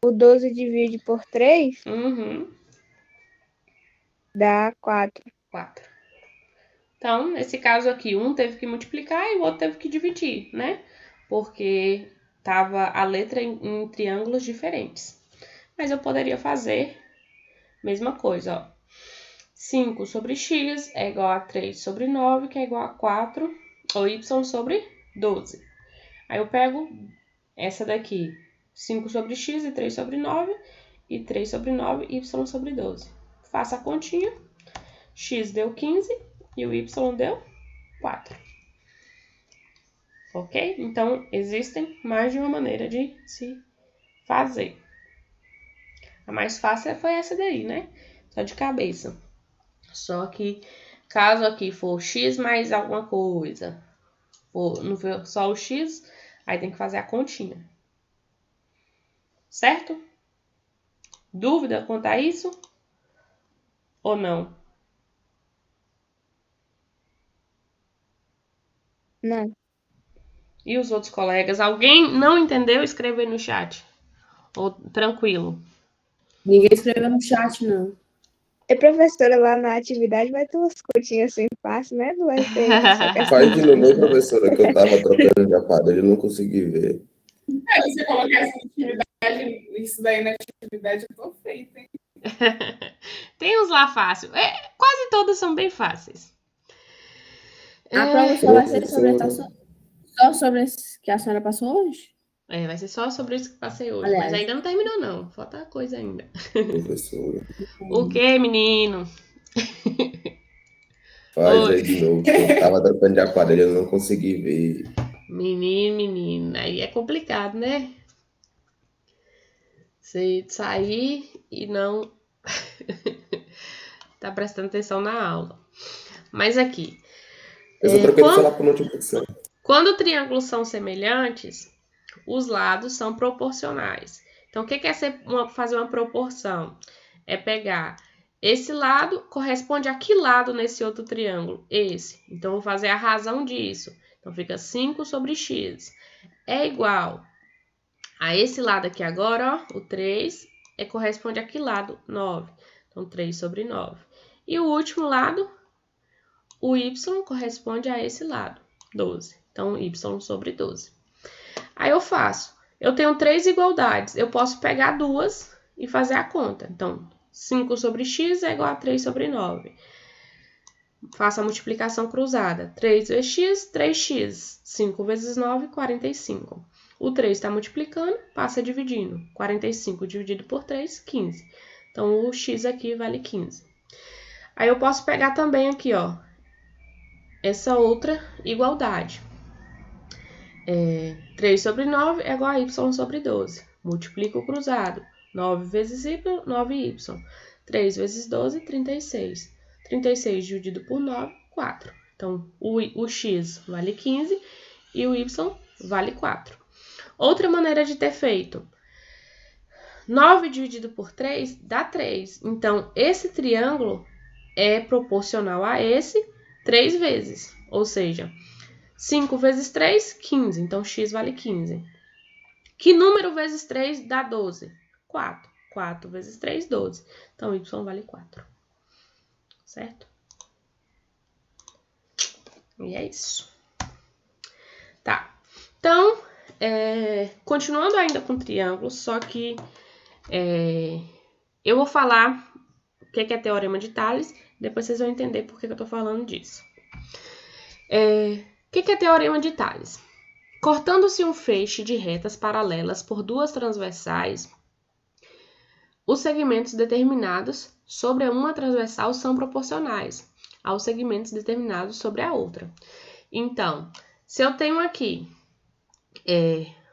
O 12 divide por 3, Uhum, dá 4. 4. Então, nesse caso aqui, um teve que multiplicar e o outro teve que dividir, né? Porque tava a letra em triângulos diferentes. Mas eu poderia fazer a mesma coisa, ó. 5 sobre x é igual a 3 sobre 9, que é igual a 4, ou y sobre 12. Aí eu pego essa daqui, 5 sobre x e 3 sobre 9, e 3 sobre 9, y sobre 12. Faço a continha, x deu 15 e o y deu 4. Ok? Então, existem mais de uma maneira de se fazer. A mais fácil foi essa daí, né? Só de cabeça. Só que, caso aqui for x mais alguma coisa, não for só o x, aí tem que fazer a continha. Certo? Dúvida quanto a isso? Ou não? Não. E os outros colegas? Alguém não entendeu? Escreva aí no chat. Ou tranquilo. Ninguém escreveu no chat, não. A professora lá na atividade vai ter umas continhas assim fácil, né? Não vai ter essa questão. Faz de novo, professora, que eu tava trocando de aparelho, eu não consegui ver. Você colocar essa atividade, isso daí na atividade, eu tô feita, hein? Tem uns lá fácil. Quase todos são bem fáceis. A prova só vai ser Professora, só sobre esse que a senhora passou hoje? Vai ser só sobre isso que passei hoje. Aliás. Mas ainda não terminou, não. Falta coisa ainda. professora, O que, menino? faz Oi. aí de novo, que eu tava trocando de aparelho, eu não consegui ver. Menino. Aí é complicado, né? Você sair e não tá prestando atenção na aula. Mas aqui, Eu só troquei de celular por notificação. quando triângulos são semelhantes, os lados são proporcionais. Então, o que é fazer uma proporção? É pegar esse lado, corresponde a que lado nesse outro triângulo? Esse. Então, eu vou fazer a razão disso. Então, fica 5 sobre x. É igual a esse lado aqui agora, ó, o 3, corresponde a que lado? 9. Então, 3 sobre 9. E o último lado, o y, corresponde a esse lado, 12. Então, y sobre 12. Aí eu faço. Eu tenho 3 igualdades. Eu posso pegar duas e fazer a conta. Então, 5 sobre x é igual a 3 sobre 9. Faço a multiplicação cruzada. 3 vezes x, 3x. 5 vezes 9, 45. O 3 está multiplicando, passa dividindo. 45 dividido por 3, 15. Então, o x aqui vale 15. Aí eu posso pegar também aqui, ó, essa outra igualdade. 3 sobre 9 é igual a y sobre 12. Multiplico o cruzado. 9 vezes y, 9y. 3 vezes 12, 36. 36 dividido por 9, 4. Então, o x vale 15 e o y vale 4. Outra maneira de ter feito. 9 dividido por 3 dá 3. Então, esse triângulo é proporcional a esse 3 vezes. Ou seja, 5 vezes 3, 15. Então, x vale 15. Que número vezes 3 dá 12? 4. 4 vezes 3, 12. Então, y vale 4. Certo? E é isso. Tá. Então, continuando ainda com triângulos, só que eu vou falar o que é teorema de Tales, depois vocês vão entender por que eu tô falando disso. O que é teorema de Tales? Cortando-se um feixe de retas paralelas por duas transversais, os segmentos determinados sobre uma transversal são proporcionais aos segmentos determinados sobre a outra. Então, se eu tenho aqui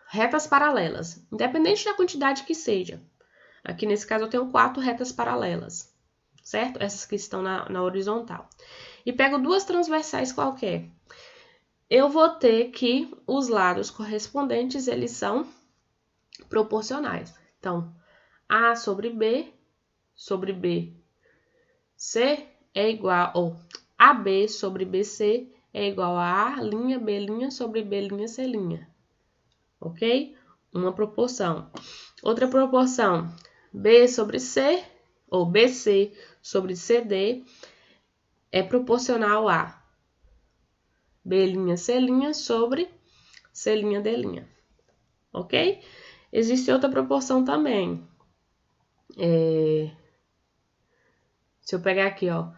retas paralelas, independente da quantidade que seja, aqui nesse caso eu tenho 4 retas paralelas, certo? Essas que estão na horizontal. E pego duas transversais qualquer. Eu vou ter que os lados correspondentes, eles são proporcionais. Então, A sobre B C é igual, ou AB sobre BC é igual a A', B' sobre B', C'. Ok? Uma proporção. Outra proporção, B sobre C, ou BC sobre CD, é proporcional a B', C' sobre C', D'. Ok? Existe outra proporção também. Se eu pegar aqui, ó,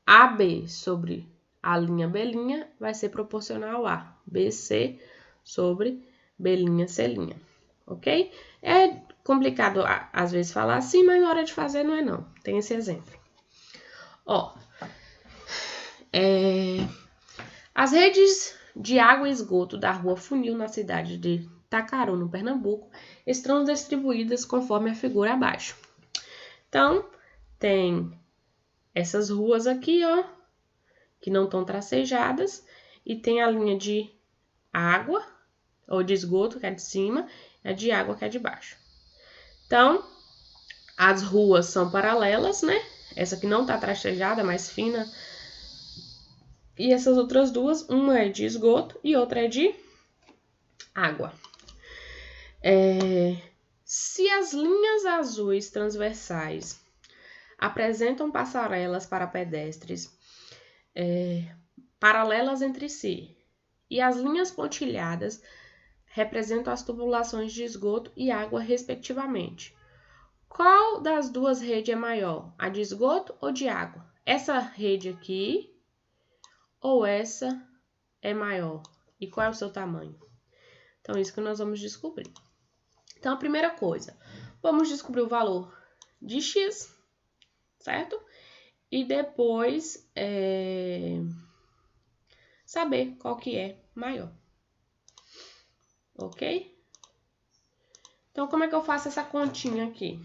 AB sobre A', B' vai ser proporcional a BC sobre B', C'. Ok? É complicado às vezes falar assim, mas na hora de fazer não é não. Tem esse exemplo. Ó, as redes de água e esgoto da Rua Funil, na cidade de Tacaru, no Pernambuco, estão distribuídas conforme a figura abaixo. Então, tem essas ruas aqui, ó, que não estão tracejadas, e tem a linha de água, ou de esgoto, que é de cima, e a de água, que é de baixo. Então, as ruas são paralelas, né? Essa aqui não está tracejada, mais fina. E essas outras duas, uma é de esgoto e outra é de água. Se as linhas azuis transversais apresentam passarelas para pedestres paralelas entre si, e as linhas pontilhadas representam as tubulações de esgoto e água, respectivamente, Qual das duas redes é maior? A de esgoto ou de água? Essa rede aqui ou essa é maior? E qual é o seu tamanho? Então, isso que nós vamos descobrir. Então, a primeira coisa, vamos descobrir o valor de x, certo? E depois saber qual que é maior. Ok? Então, como é que eu faço essa continha aqui?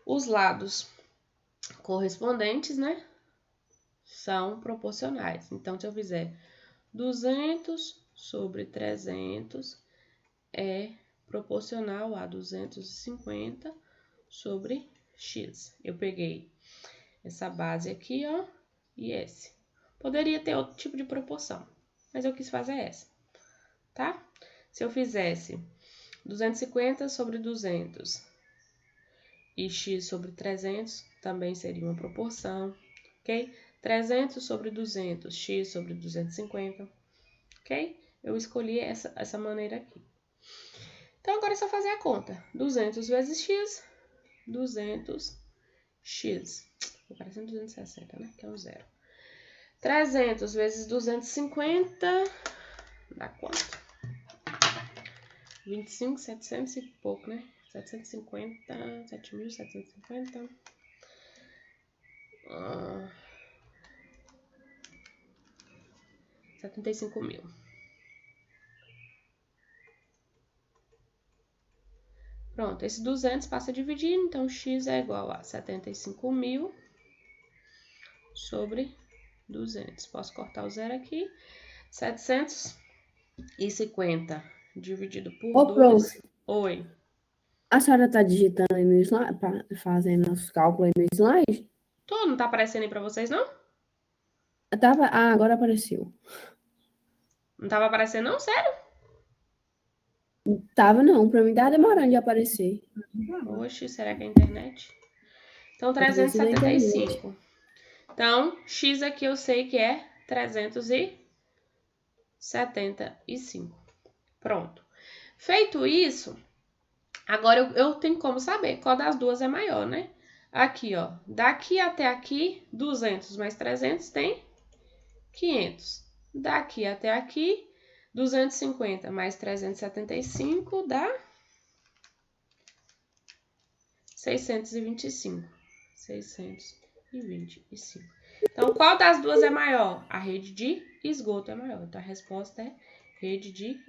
Os lados correspondentes, né? São proporcionais. Então, se eu fizer 200 sobre 300 é proporcional a 250 sobre x. Eu peguei essa base aqui, ó, e esse. Poderia ter outro tipo de proporção, mas eu quis fazer essa, tá? Se eu fizesse 250 sobre 200 e x sobre 300, também seria uma proporção, ok? 300 sobre 200, x sobre 250, ok? Eu escolhi essa maneira aqui. Então, agora é só fazer a conta. 200 vezes x, 200x. Tô parecendo 260, né? Que é um zero. 300 vezes 250, dá quanto? 25, 700 e pouco, né? 750, 7.750. 75 mil. Pronto, esse 200 passa a dividir, então x é igual a 75 mil sobre 200. Posso cortar o zero aqui. 750 dividido por Ô, 2. prof, Oi. a senhora tá digitando aí no slide, fazendo os cálculos aí no slide? Tô, não tá aparecendo aí pra vocês, não? Agora apareceu. Não tava aparecendo, não? Sério? Tava não, pra mim tá demorando de aparecer. Oxe, será que é a internet? Então, Às vezes da internet. 375. Então, x aqui eu sei que é 375. Pronto. Feito isso, agora eu tenho como saber qual das duas é maior, né? Aqui, ó, daqui até aqui, 200 mais 300 tem 500. Daqui até aqui, 250 mais 375 dá 625. 625. Então, qual das duas é maior? A rede de esgoto é maior. Então, a resposta é rede de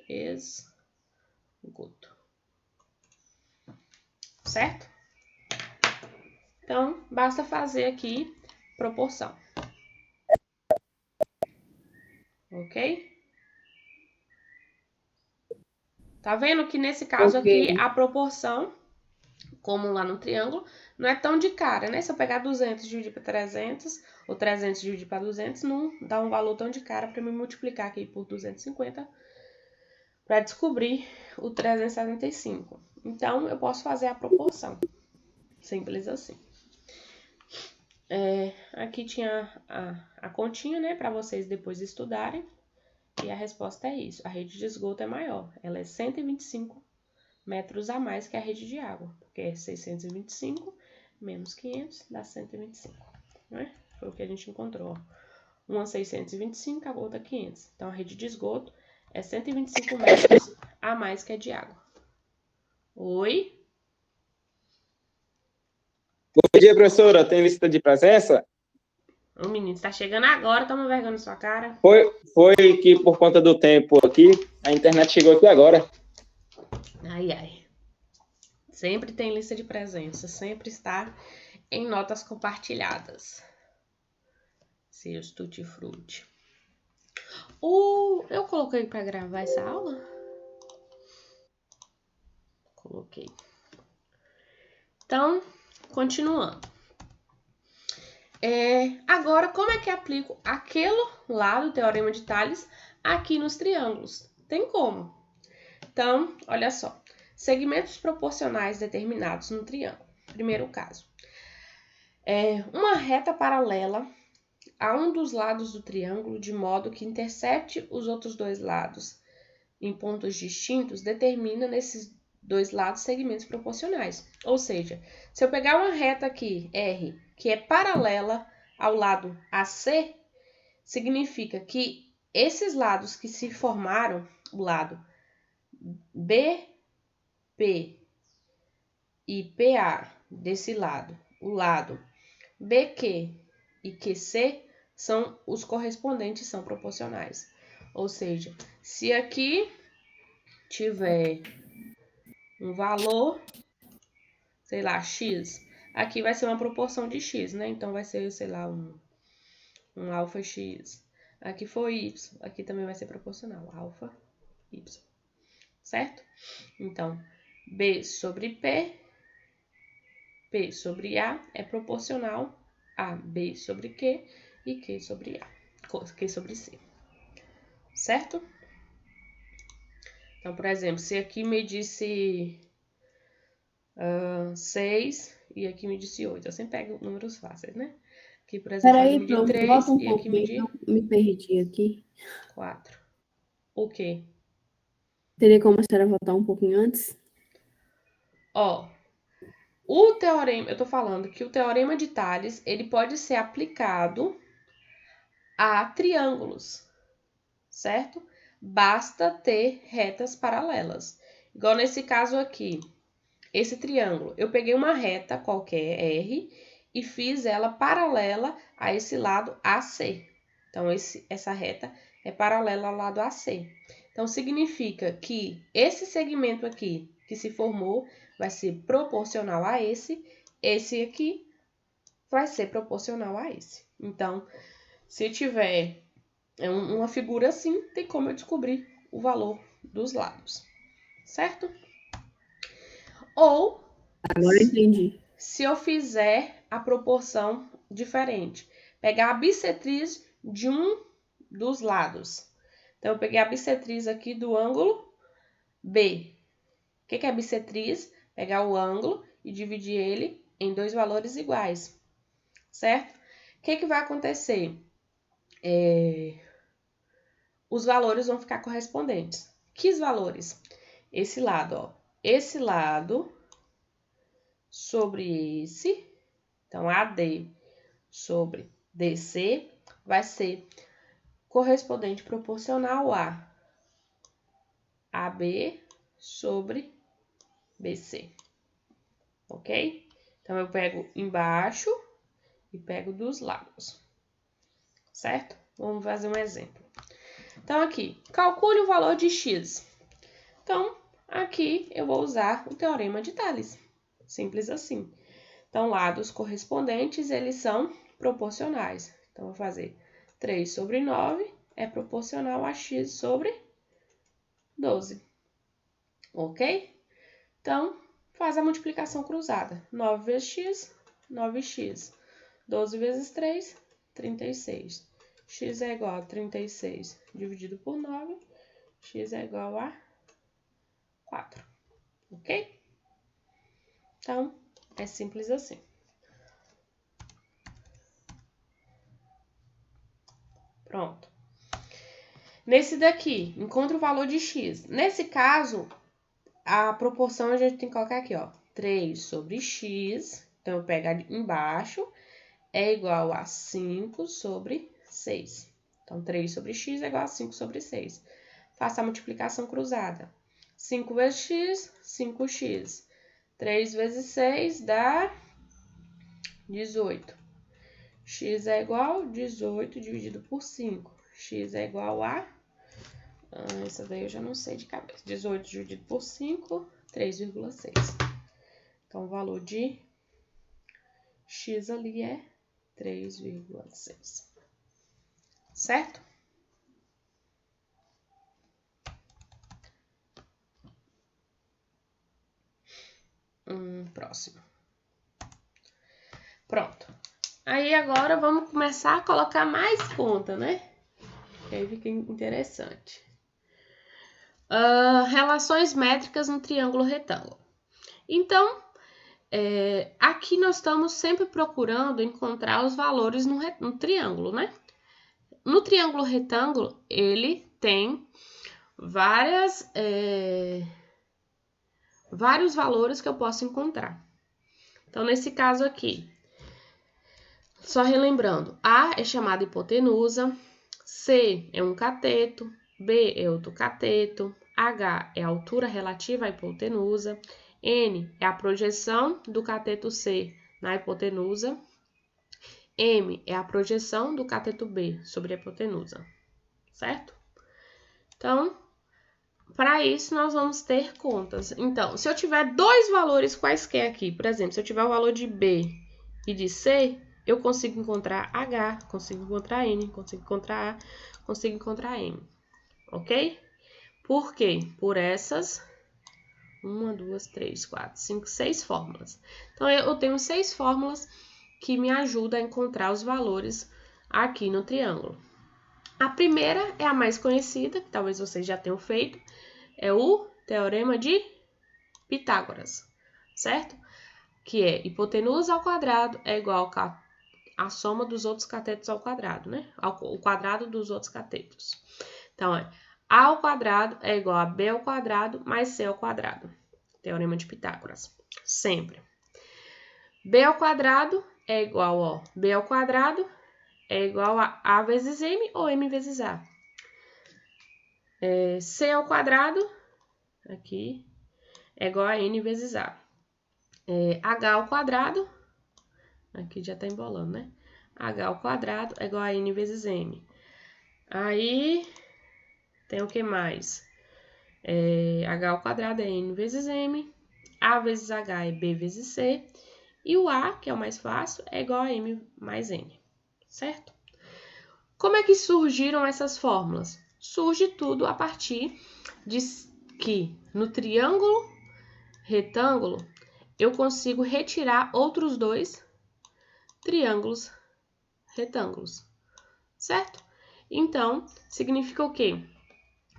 esgoto. Certo? Então, basta fazer aqui proporção. Ok? Tá vendo que nesse caso aqui, a proporção, como lá no triângulo, não é tão de cara, né? Se eu pegar 200 e dividir para 300, ou 300 e dividir para 200, não dá um valor tão de cara para me multiplicar aqui por 250 para descobrir o 375. Então, eu posso fazer a proporção. Simples assim. Aqui tinha a continha, né, para vocês depois estudarem. E a resposta é isso. A rede de esgoto é maior. Ela é 125 metros a mais que a rede de água. Porque é 625 menos 500 dá 125. Né? Foi o que a gente encontrou. Ó. Uma 625, a outra 500. Então, a rede de esgoto é 125 metros a mais que a de água. Oi? Bom dia, professora. Tem lista de presença? O menino está chegando agora, toma vergonha na sua cara. Foi que por conta do tempo aqui, a internet chegou aqui agora. Ai, ai. Sempre tem lista de presença, sempre está em notas compartilhadas. Seus tutti-frutti. Eu coloquei para gravar essa aula? Coloquei. Então, continuando. Agora, como é que aplico aquele lá do Teorema de Tales aqui nos triângulos? Tem como. Então, olha só. Segmentos proporcionais determinados no triângulo. Primeiro caso. Uma reta paralela a um dos lados do triângulo, de modo que intercepte os outros dois lados em pontos distintos, determina nesses dois lados segmentos proporcionais. Ou seja, se eu pegar uma reta aqui, R, que é paralela ao lado AC, significa que esses lados que se formaram, o lado BP e PA desse lado, o lado BQ e QC, são os correspondentes, são proporcionais. Ou seja, se aqui tiver um valor, sei lá, X, aqui vai ser uma proporção de X, né? Então, vai ser, sei lá, um alfa X. Aqui foi Y, aqui também vai ser proporcional, alfa, Y. Certo? Então, B sobre P, P sobre A é proporcional a B sobre Q e Q sobre A, Q sobre C. Certo? Então, por exemplo, se aqui medisse 6 e aqui medisse 8, eu sempre pego números fáceis, né? Aqui, por exemplo, Peraí, medir pronto, 3 volta um e aqui medir pouquinho. Me perdi aqui. 4. O quê? Teria como a senhora voltar um pouquinho antes? Ó, o teorema, eu tô falando que o teorema de Tales, ele pode ser aplicado a triângulos, certo? Basta ter retas paralelas. Igual nesse caso aqui, esse triângulo, eu peguei uma reta qualquer, R, e fiz ela paralela a esse lado AC. Então, essa reta é paralela ao lado AC. Então, significa que esse segmento aqui que se formou vai ser proporcional a esse aqui vai ser proporcional a esse. Então, se tiver uma figura assim, tem como eu descobrir o valor dos lados, certo? Ou, Agora eu entendi. se eu fizer a proporção diferente, pegar a bissetriz de um dos lados. Então, eu peguei a bissetriz aqui do ângulo B. O que é bissetriz? Pegar o ângulo e dividir ele em dois valores iguais, certo? O que vai acontecer? Os valores vão ficar correspondentes. Que valores? Esse lado, ó. Esse lado sobre esse, então AD sobre DC, vai ser correspondente proporcional a AB sobre BC, ok? Então, eu pego embaixo e pego dos lados, certo? Vamos fazer um exemplo. Então, aqui, calcule o valor de x. Então, aqui eu vou usar o teorema de Tales. Simples assim. Então, lados correspondentes, eles são proporcionais. Então, vou fazer 3 sobre 9 é proporcional a x sobre 12. Ok? Então, faz a multiplicação cruzada. 9 vezes x, 9x. 12 vezes 3, 36. X é igual a 36 dividido por 9. X é igual a 4. Ok? Então, é simples assim. Pronto. Nesse daqui, encontra o valor de x. Nesse caso, a proporção a gente tem que colocar aqui, ó. 3 sobre x, então eu pego ali embaixo, é igual a 5 sobre 6. Então, 3 sobre x é igual a 5 sobre 6. Faça a multiplicação cruzada. 5 vezes x, 5x. 3 vezes 6 dá 18. X é igual a 18 dividido por 5. X é igual a... essa daí eu já não sei de cabeça. 18 dividido por 5, 3,6. Então, o valor de x ali é 3,6. Certo? Próximo. Pronto. Aí, agora, vamos começar a colocar mais conta, né? Que aí fica interessante. Relações métricas no triângulo retângulo. Então, aqui nós estamos sempre procurando encontrar os valores no triângulo, né? No triângulo retângulo, ele tem várias vários valores que eu posso encontrar. Então, nesse caso aqui, só relembrando, A é chamada hipotenusa, C é um cateto, B é outro cateto, H é a altura relativa à hipotenusa, N é a projeção do cateto C na hipotenusa, M é a projeção do cateto B sobre a hipotenusa, certo? Então, para isso, nós vamos ter contas. Então, se eu tiver dois valores quaisquer aqui, por exemplo, se eu tiver o valor de B e de C, eu consigo encontrar H, consigo encontrar N, consigo encontrar A, consigo encontrar M, ok? Por quê? Por essas 1, 2, 3, 4, 5, 6 fórmulas. Então, eu tenho 6 fórmulas que me ajudam a encontrar os valores aqui no triângulo. A primeira é a mais conhecida, que talvez vocês já tenham feito, é o Teorema de Pitágoras, certo? Que é hipotenusa ao quadrado é igual a soma dos outros catetos ao quadrado, né? O quadrado dos outros catetos. Então, A ao quadrado é igual a B ao quadrado mais C ao quadrado. Teorema de Pitágoras. Sempre. B ao quadrado é igual, ó, B ao quadrado é igual a vezes M ou M vezes A. C ao quadrado, aqui, é igual a N vezes A. H ao quadrado, aqui já tá embolando, né? H ao quadrado é igual a N vezes M. Aí, tem o que mais? H ao quadrado é N vezes M. A vezes H é B vezes C. E o A, que é o mais fácil, é igual a M mais N, certo? Como é que surgiram essas fórmulas? Surge tudo a partir de que no triângulo retângulo eu consigo retirar outros dois triângulos retângulos, certo? Então, significa o quê?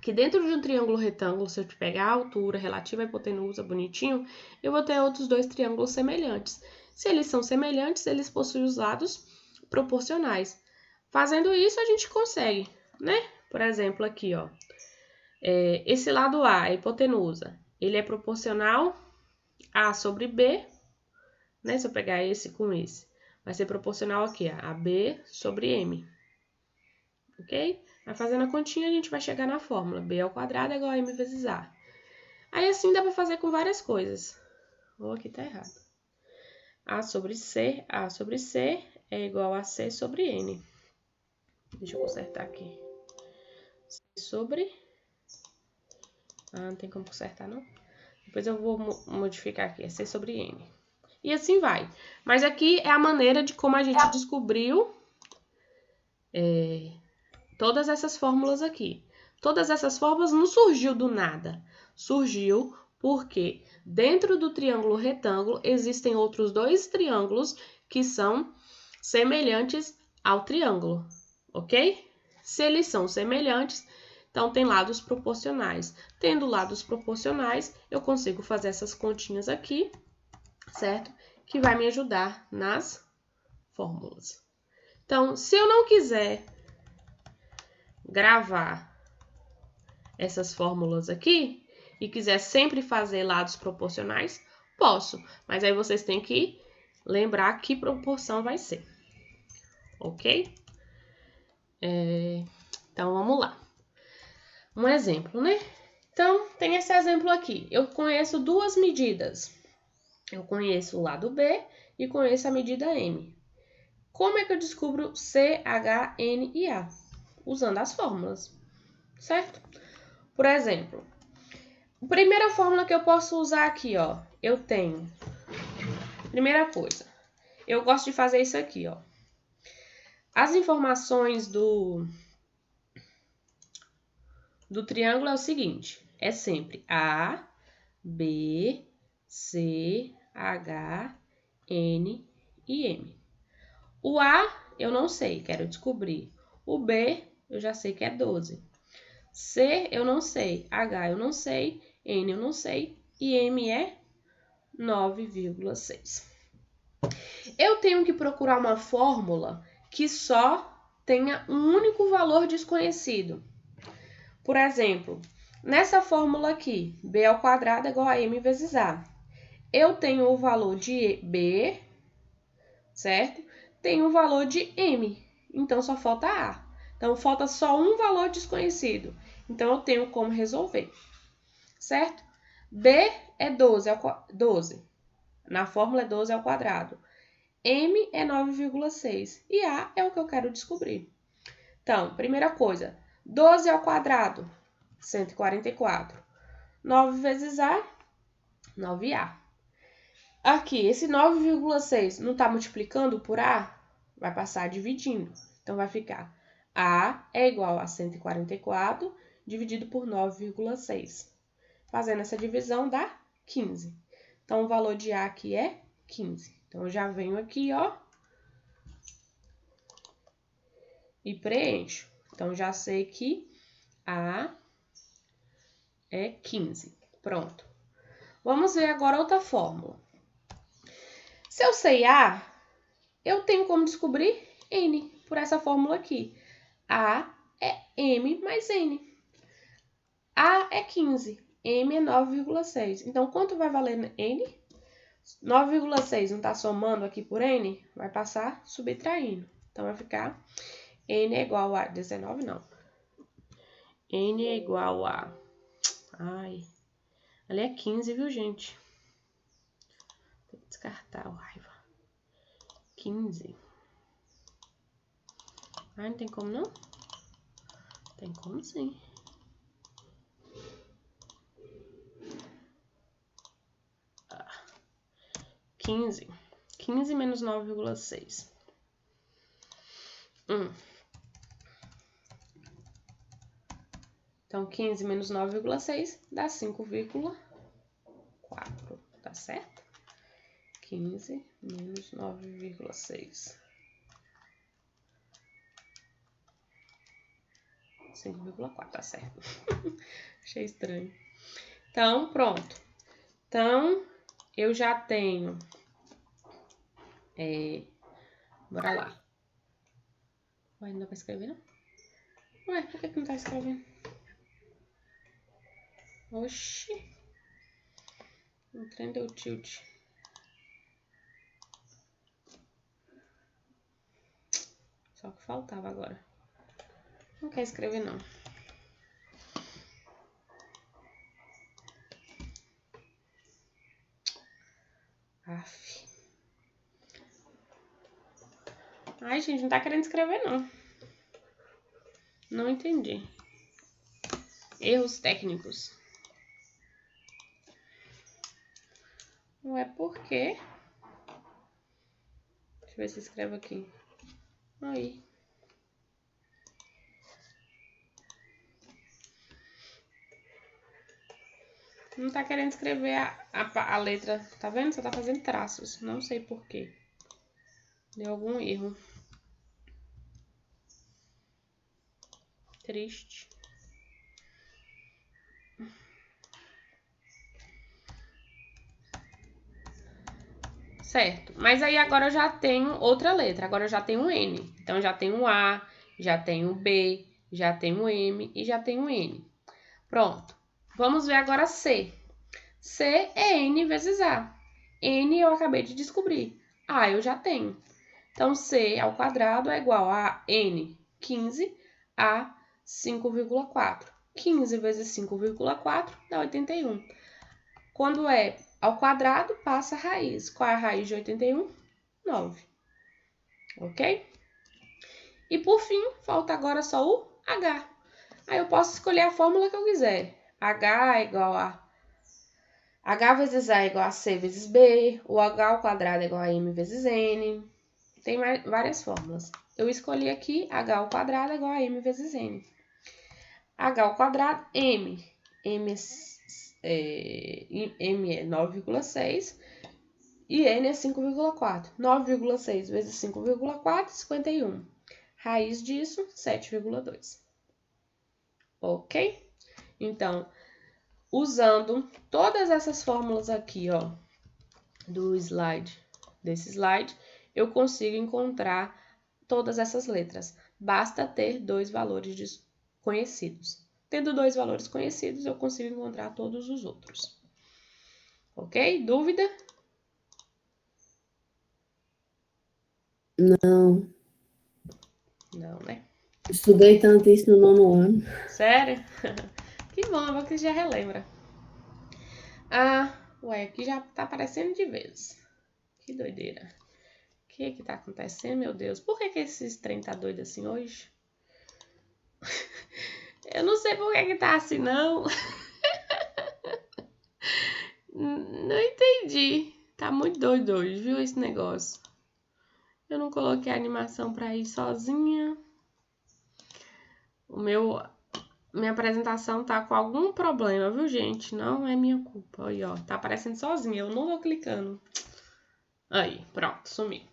Que dentro de um triângulo retângulo, se eu pegar a altura relativa à hipotenusa bonitinho, eu vou ter outros dois triângulos semelhantes. Se eles são semelhantes, eles possuem os lados proporcionais. Fazendo isso, a gente consegue, né? Por exemplo, aqui, ó. Esse lado A, a hipotenusa, ele é proporcional A sobre B, né? Se eu pegar esse com esse, vai ser proporcional aqui, a B sobre M. Ok? Vai fazendo a continha, a gente vai chegar na fórmula. B ao quadrado é igual a M vezes A. Aí, assim, dá para fazer com várias coisas. Ou aqui tá errado. A sobre C é igual a C sobre N. Deixa eu consertar aqui. C sobre... não tem como consertar, não. Depois eu vou modificar aqui. É C sobre N. E assim vai. Mas aqui é a maneira de como a gente descobriu todas essas fórmulas aqui. Todas essas fórmulas não surgiu do nada. Surgiu porque dentro do triângulo retângulo existem outros dois triângulos que são semelhantes ao triângulo, ok? Se eles são semelhantes, então tem lados proporcionais. Tendo lados proporcionais, eu consigo fazer essas continhas aqui, certo? Que vai me ajudar nas fórmulas. Então, se eu não quiser gravar essas fórmulas aqui e quiser sempre fazer lados proporcionais, posso. Mas aí vocês têm que lembrar que proporção vai ser. Ok? Então, vamos lá. Um exemplo, né? Então, tem esse exemplo aqui. Eu conheço duas medidas. Eu conheço o lado B e conheço a medida M. Como é que eu descubro C, H, N e A? Usando as fórmulas, certo? Por exemplo, a primeira fórmula que eu posso usar aqui, ó, eu tenho... Primeira coisa, eu gosto de fazer isso aqui, ó. As informações do triângulo é o seguinte, é sempre A, B, C, H, N e M. O A eu não sei, quero descobrir. O B eu já sei que é 12. C eu não sei, H eu não sei, N eu não sei e M é 9,6. Eu tenho que procurar uma fórmula que só tenha um único valor desconhecido. Por exemplo, Nessa fórmula aqui, b ao quadrado é igual a m vezes a. Eu tenho o valor de b, certo? Tenho o valor de m, então só falta a. Então, falta só um valor desconhecido. Então, eu tenho como resolver, certo? b é 12. Na fórmula é 12 ao quadrado. M é 9,6 e A é o que eu quero descobrir. Então, primeira coisa, 12 ao quadrado, 144. 9 vezes A, 9A. Aqui, esse 9,6 não está multiplicando por A? Vai passar dividindo. Então, vai ficar A é igual a 144 dividido por 9,6. Fazendo essa divisão dá 15. Então, o valor de A aqui é 15. Então, eu já venho aqui, ó, e preencho. Então, já sei que A é 15. Pronto. Vamos ver agora outra fórmula. Se eu sei A, eu tenho como descobrir N por essa fórmula aqui. A é M mais N. A é 15. M é 9,6. Então, quanto vai valer N? 9,6 não está somando aqui por N? Vai passar subtraindo. Então, vai ficar N é igual a 19, não. N é igual a... Ai, ali é 15, viu, gente? Tem que descartar, raiva. 15. Ai, não tem como, não? Tem como, sim. Ah, 15. 15 menos 9,6. Então, 15 menos 9,6 dá 5,4, tá certo? 15 menos 9,6. 5,4, tá certo. Achei estranho. Então, pronto. Então, eu já tenho... Bora lá. Ué, não dá pra escrever, não? Ué, por que não tá escrevendo? Oxi. O trem deu tilt. Só que faltava agora. Não quer escrever, não. Aff. Ai, gente, não tá querendo escrever, não. Não entendi. Erros técnicos. Ué, por quê? Deixa eu ver se escreve aqui. Aí. Não tá querendo escrever a letra. Tá vendo? Só tá fazendo traços. Não sei por quê. Deu algum erro. Triste. Certo. Mas aí agora eu já tenho outra letra. Agora eu já tenho N. Então, já tenho A, já tenho B, já tenho M e já tenho N. Pronto. Vamos ver agora C. C é N vezes A. N eu acabei de descobrir. A eu já tenho. Então, C ao quadrado é igual a N, 15, a 5,4. 15 vezes 5,4 dá 81. Quando é ao quadrado, passa a raiz. Qual é a raiz de 81? 9. Ok? E por fim, falta agora só o H. Aí eu posso escolher a fórmula que eu quiser. H é igual a... H vezes A é igual a C vezes B. O H ao quadrado é igual a M vezes N. Tem várias fórmulas. Eu escolhi aqui H ao quadrado é igual a M vezes N. H ao quadrado, M. M é 9,6 e N é 5,4. 9,6 vezes 5,4, 51. Raiz disso, 7,2. Ok? Então, usando todas essas fórmulas aqui, ó, desse slide, eu consigo encontrar todas essas letras. Basta ter dois valores desconhecidos. Tendo 2 valores conhecidos, eu consigo encontrar todos os outros. Ok? Dúvida? Não. Não, né? Estudei tanto isso no 9º ano. Sério? Que bom, é bom que já relembra. Ah, ué, aqui já tá aparecendo de vez. Que doideira. O que tá acontecendo, meu Deus? Por que esses trem tá doido assim hoje? Eu não sei por que tá assim, não. Não entendi. Tá muito doido hoje, viu, esse negócio. Eu não coloquei a animação pra ir sozinha. Minha apresentação tá com algum problema, viu, gente? Não é minha culpa. Aí, ó, tá aparecendo sozinha. Eu não vou clicando. Aí, pronto, sumiu.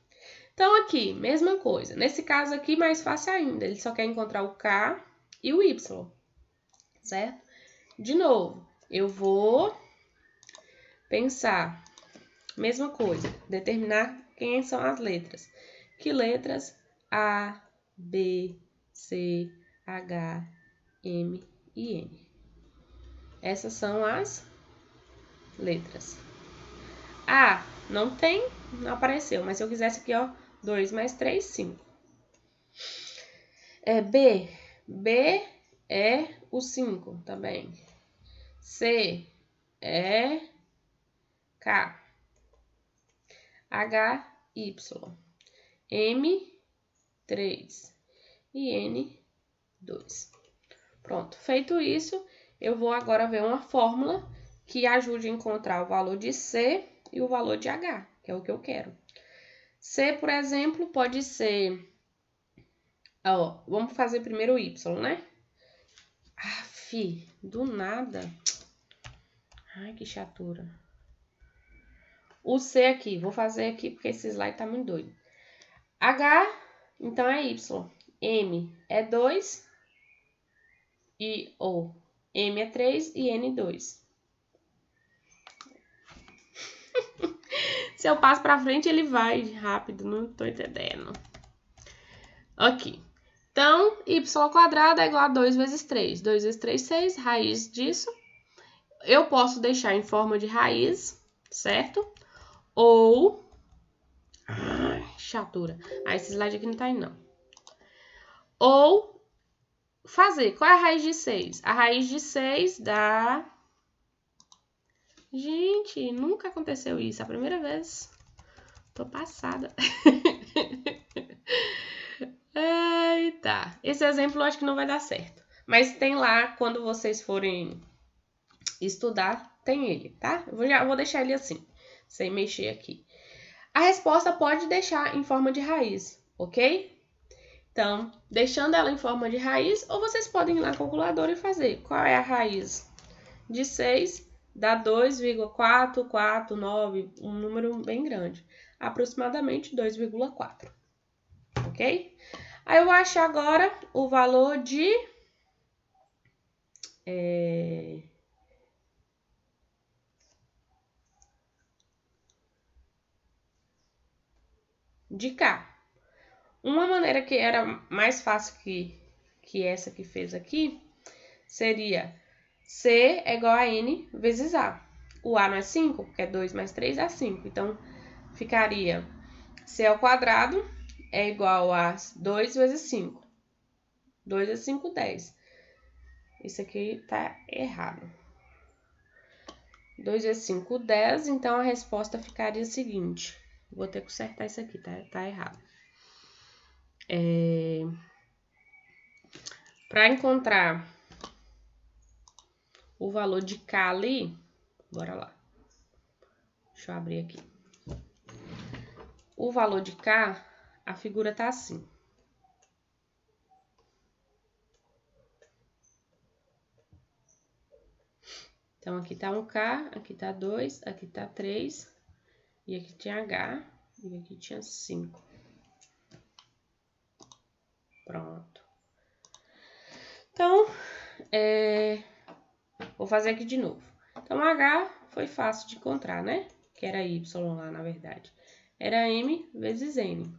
Então, aqui, mesma coisa. Nesse caso aqui, mais fácil ainda. Ele só quer encontrar o K e o Y, certo? De novo, eu vou pensar. Mesma coisa. Determinar quem são as letras. Que letras? A, B, C, H, M e N. Essas são as letras. A, não tem, não apareceu. Mas se eu quisesse aqui, ó, 2 mais 3, 5. B, B é o 5 também. C é K. H, Y. M, 3. E N, 2. Pronto, feito isso, eu vou agora ver uma fórmula que ajude a encontrar o valor de C e o valor de H, que é o que eu quero. C, por exemplo, pode ser... Ó, vamos fazer primeiro o Y, né? Aff, do nada. Ai, que chatura. O C aqui, vou fazer aqui porque esse slide tá muito doido. H, então é Y. M é 2 e O. M é 3 e N 2. Se eu passo pra frente, ele vai rápido, não tô entendendo. Ok. Então, y² é igual a 2 vezes 3. 2 vezes 3, 6. Raiz disso. Eu posso deixar em forma de raiz, certo? Ou... Ai, chatura. Ah, esse slide aqui não tá indo, não. Ou fazer. Qual é a raiz de 6? A raiz de 6 dá... Gente, nunca aconteceu isso. É a primeira vez. Tô passada. Ai, tá. Esse exemplo eu acho que não vai dar certo. Mas tem lá, quando vocês forem estudar, tem ele, tá? Eu vou deixar ele assim, sem mexer aqui. A resposta pode deixar em forma de raiz, ok? Então, deixando ela em forma de raiz, ou vocês podem ir na calculadora e fazer. Qual é a raiz de 6? Dá 2,449, um número bem grande. Aproximadamente 2,4, ok? Aí eu vou achar agora o valor de... de K. Uma maneira que era mais fácil que essa que fez aqui seria C é igual a N vezes A. O A não é 5, porque é 2 mais 3 dá 5. Então, ficaria C ao quadrado é igual a 2 vezes 5. 2 vezes 5, 10. Isso aqui tá errado. 2 vezes 5, 10. Então, a resposta ficaria a seguinte. Vou ter que consertar isso aqui, tá errado. Para encontrar o valor de K ali, bora lá. Deixa eu abrir aqui. O valor de K, a figura tá assim. Então, aqui tá um K, aqui tá 2, aqui tá 3, e aqui tinha H, e aqui tinha 5. Pronto. Então, vou fazer aqui de novo. Então, H foi fácil de encontrar, né? Que era Y lá, na verdade. Era M vezes N.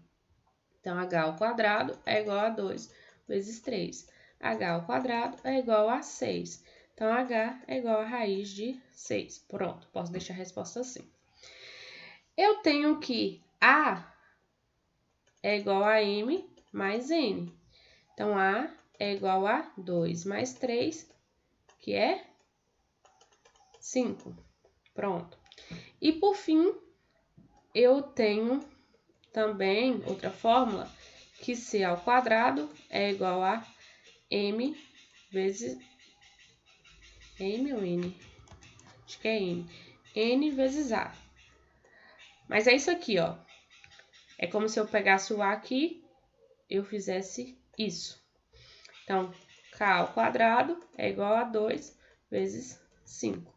Então, H ao quadrado é igual a 2 vezes 3. h ao quadrado é igual a 6. Então, h é igual a raiz de 6. Pronto, posso deixar a resposta assim. Eu tenho que a é igual a m mais n. Então, a é igual a 2 mais 3, que é 5. Pronto. E, por fim, eu tenho também outra fórmula, que c ao quadrado é igual a m vezes... m ou n? Acho que é n. n vezes a. Mas é isso aqui, ó. É como se eu pegasse o a aqui, eu fizesse isso. Então, k ao quadrado é igual a 2 vezes 5.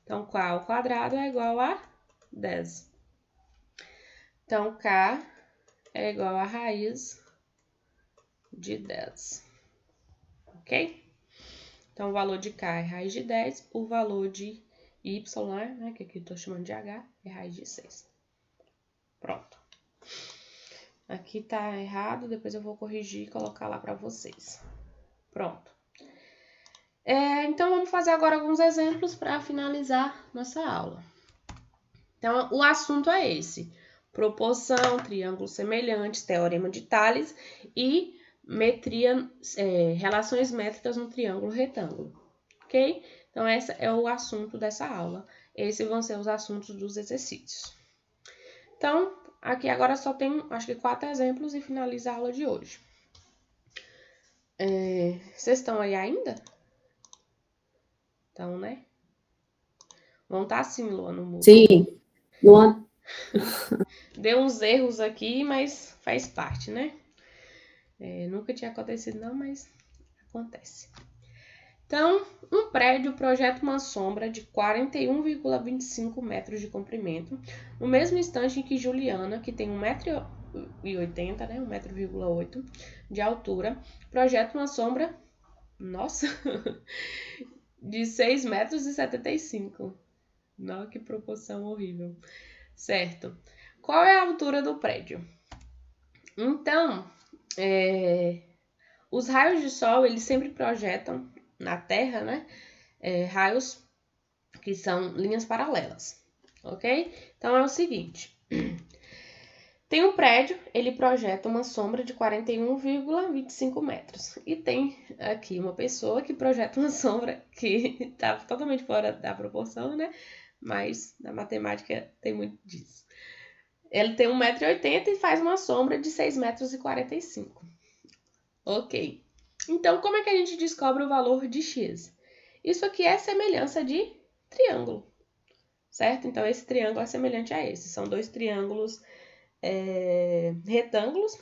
Então, k ao quadrado é igual a 10. Então, k é igual a raiz de 10. Ok? Então, o valor de k é raiz de 10, o valor de y, né, que aqui eu estou chamando de h, é raiz de 6. Pronto. Aqui tá errado, depois eu vou corrigir e colocar lá para vocês. Pronto. Então, vamos fazer agora alguns exemplos para finalizar nossa aula. Então, o assunto é esse: proporção, triângulos semelhantes, teorema de Tales e metria, relações métricas no triângulo retângulo. Ok? Então, esse é o assunto dessa aula. Esses vão ser os assuntos dos exercícios. Então, aqui agora só tem, acho que 4 exemplos e finaliza a aula de hoje. Vocês estão aí ainda? Então, né? Vão estar assim, Luan, no mundo. Sim. Luan, Deu uns erros aqui, mas faz parte, né? Nunca tinha acontecido não, mas acontece. Então, um prédio projeta uma sombra de 41,25 metros de comprimento, no mesmo instante em que Juliana, que tem 1,80 m, né, 1,8 m de altura, projeta uma sombra, nossa, de 6,75 m. Nossa, que proporção horrível. Certo. Qual é a altura do prédio? Então, os raios de sol, eles sempre projetam na Terra, né? Raios que são linhas paralelas, ok? Então, é o seguinte. Tem um prédio, ele projeta uma sombra de 41,25 metros. E tem aqui uma pessoa que projeta uma sombra que está totalmente fora da proporção, né? Mas na matemática tem muito disso. Ele tem 1,80 m e faz uma sombra de 6,45 m. Ok. Então, como é que a gente descobre o valor de x? Isso aqui é semelhança de triângulo, certo? Então, esse triângulo é semelhante a esse. São dois triângulos retângulos,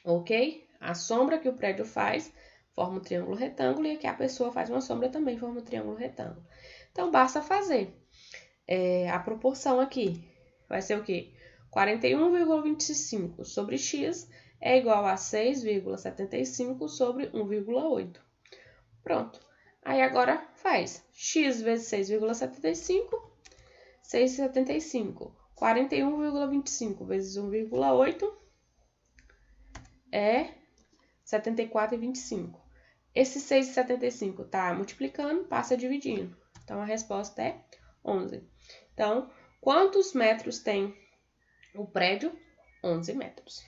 ok? A sombra que o prédio faz forma um triângulo retângulo e aqui a pessoa faz uma sombra também forma um triângulo retângulo. Então, basta fazer. A proporção aqui vai ser o quê? 41,25 sobre x é igual a 6,75 sobre 1,8. Pronto. Aí agora faz x vezes 6,75, 6,75. 41,25 vezes 1,8 é 74,25. Esse 6,75 está multiplicando, passa dividindo. Então, a resposta é 11. Então, quantos metros tem o prédio? 11 metros.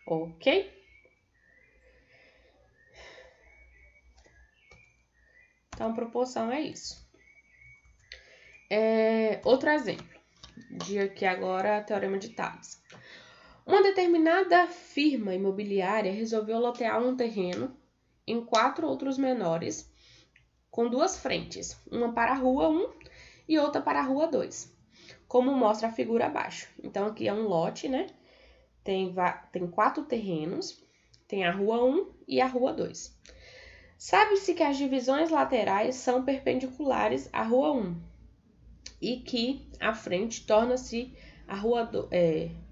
Ok? Então, proporção é isso. Outro exemplo. De aqui agora, teorema de Tales. Uma determinada firma imobiliária resolveu lotear um terreno em 4 outros menores, com 2 frentes, uma para a rua 1 e outra para a rua 2, como mostra a figura abaixo. Então, aqui é um lote, né? Tem 4 terrenos, tem a rua 1 e a rua 2. Sabe-se que as divisões laterais são perpendiculares à rua 1 e que a frente torna-se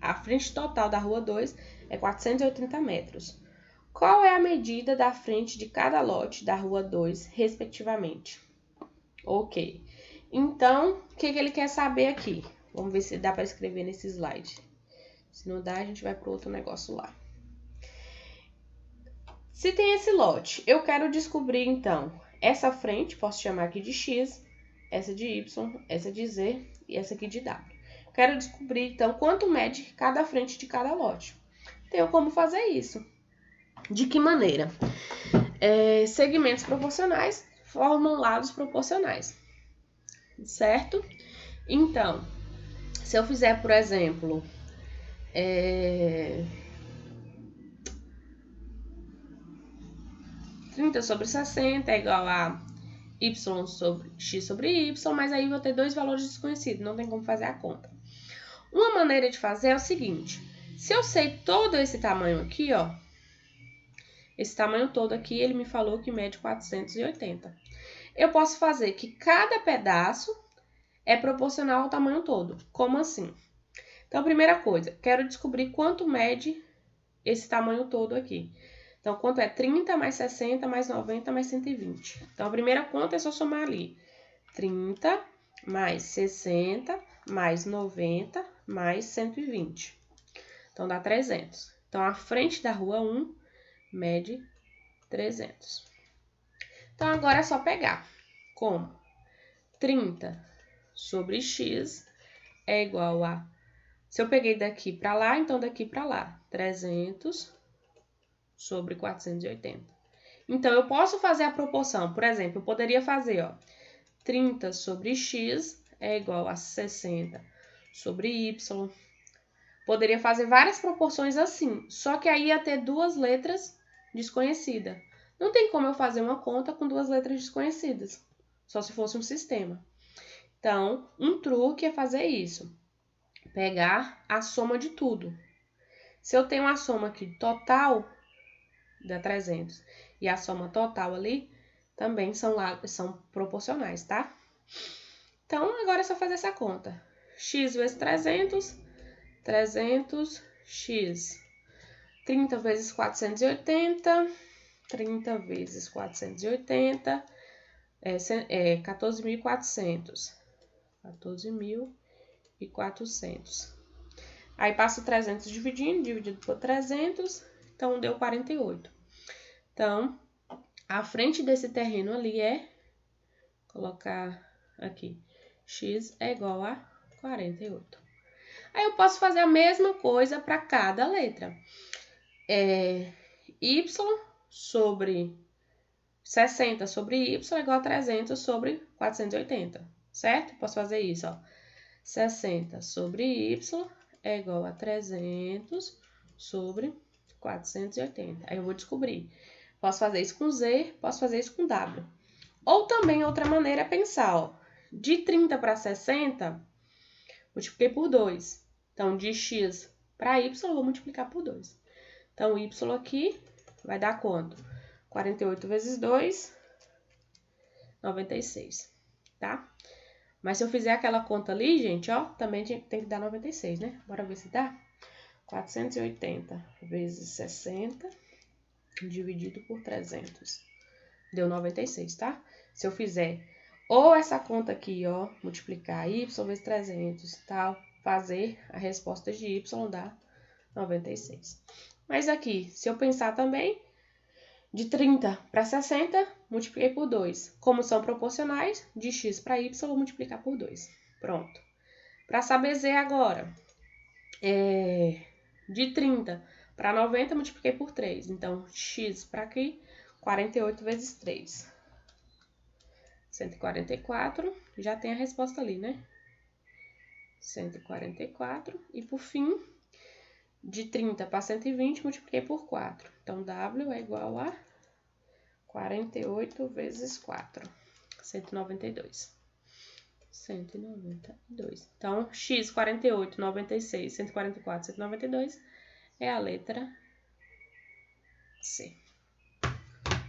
a frente total da rua 2 é 480 metros. Qual é a medida da frente de cada lote da rua 2, respectivamente? Ok. Então, o que ele quer saber aqui? Vamos ver se dá para escrever nesse slide. Se não dá, a gente vai para outro negócio lá. Se tem esse lote, eu quero descobrir, então, essa frente, posso chamar aqui de X, essa de Y, essa de Z e essa aqui de W. Quero descobrir, então, quanto mede cada frente de cada lote. Tenho como fazer isso. De que maneira? Segmentos proporcionais formam lados proporcionais, certo? Então, se eu fizer, por exemplo, 30 sobre 60 é igual a y sobre x sobre y, mas aí vou ter dois valores desconhecidos, não tem como fazer a conta. Uma maneira de fazer é o seguinte, se eu sei todo esse tamanho aqui, ó, esse tamanho todo aqui, ele me falou que mede 480. Eu posso fazer que cada pedaço é proporcional ao tamanho todo. Como assim? Então, primeira coisa, quero descobrir quanto mede esse tamanho todo aqui. Então, quanto é 30 mais 60 mais 90 mais 120. Então, a primeira conta é só somar ali. 30 mais 60 mais 90 mais 120. Então, dá 300. Então, a frente da rua 1 mede 300. Então, agora é só pegar. Como? 30 sobre x é igual a... Se eu peguei daqui para lá, então daqui para lá. 300 sobre 480. Então, eu posso fazer a proporção. Por exemplo, eu poderia fazer, ó, 30 sobre x é igual a 60 sobre y. Poderia fazer várias proporções assim, só que aí ia ter duas letras desconhecidas. Não tem como eu fazer uma conta com duas letras desconhecidas, só se fosse um sistema. Então, um truque é fazer isso. Pegar a soma de tudo. Se eu tenho uma soma aqui total, dá 300. E a soma total ali também são proporcionais, tá? Então, agora é só fazer essa conta. X vezes 300, 300x. 30 vezes 480, 30 vezes 480, é 14.400. 14.400. Aí passo 300 dividido por 300, então deu 48. Então, a frente desse terreno ali colocar aqui, x é igual a 48. Aí eu posso fazer a mesma coisa para cada letra. Y sobre 60 sobre y é igual a 300 sobre 480, certo? Posso fazer isso, ó. 60 sobre y é igual a 300 sobre 480. Aí eu vou descobrir. Posso fazer isso com z, posso fazer isso com w. Ou também outra maneira é pensar, ó. De 30 para 60, multipliquei por 2. Então, de x para y, eu vou multiplicar por 2. Então, y aqui vai dar quanto? 48 vezes 2, 96, tá? Mas se eu fizer aquela conta ali, gente, ó, também tem que dar 96, né? Bora ver se dá? 480 vezes 60 dividido por 300. Deu 96, tá? Se eu fizer ou essa conta aqui, ó, multiplicar y vezes 300 e tal, fazer a resposta de y dá 96. Mas aqui, se eu pensar também, de 30 para 60, multipliquei por 2. Como são proporcionais, de x para y, eu vou multiplicar por 2. Pronto. Para saber z agora, de 30 para 90, multipliquei por 3. Então, x para aqui, 48 vezes 3. 144, já tem a resposta ali, né? 144. E por fim, de 30 para 120, multipliquei por 4. Então, w é igual a 48 vezes 4. 192. 192. Então, x, 48, 96, 144, 192 é a letra C.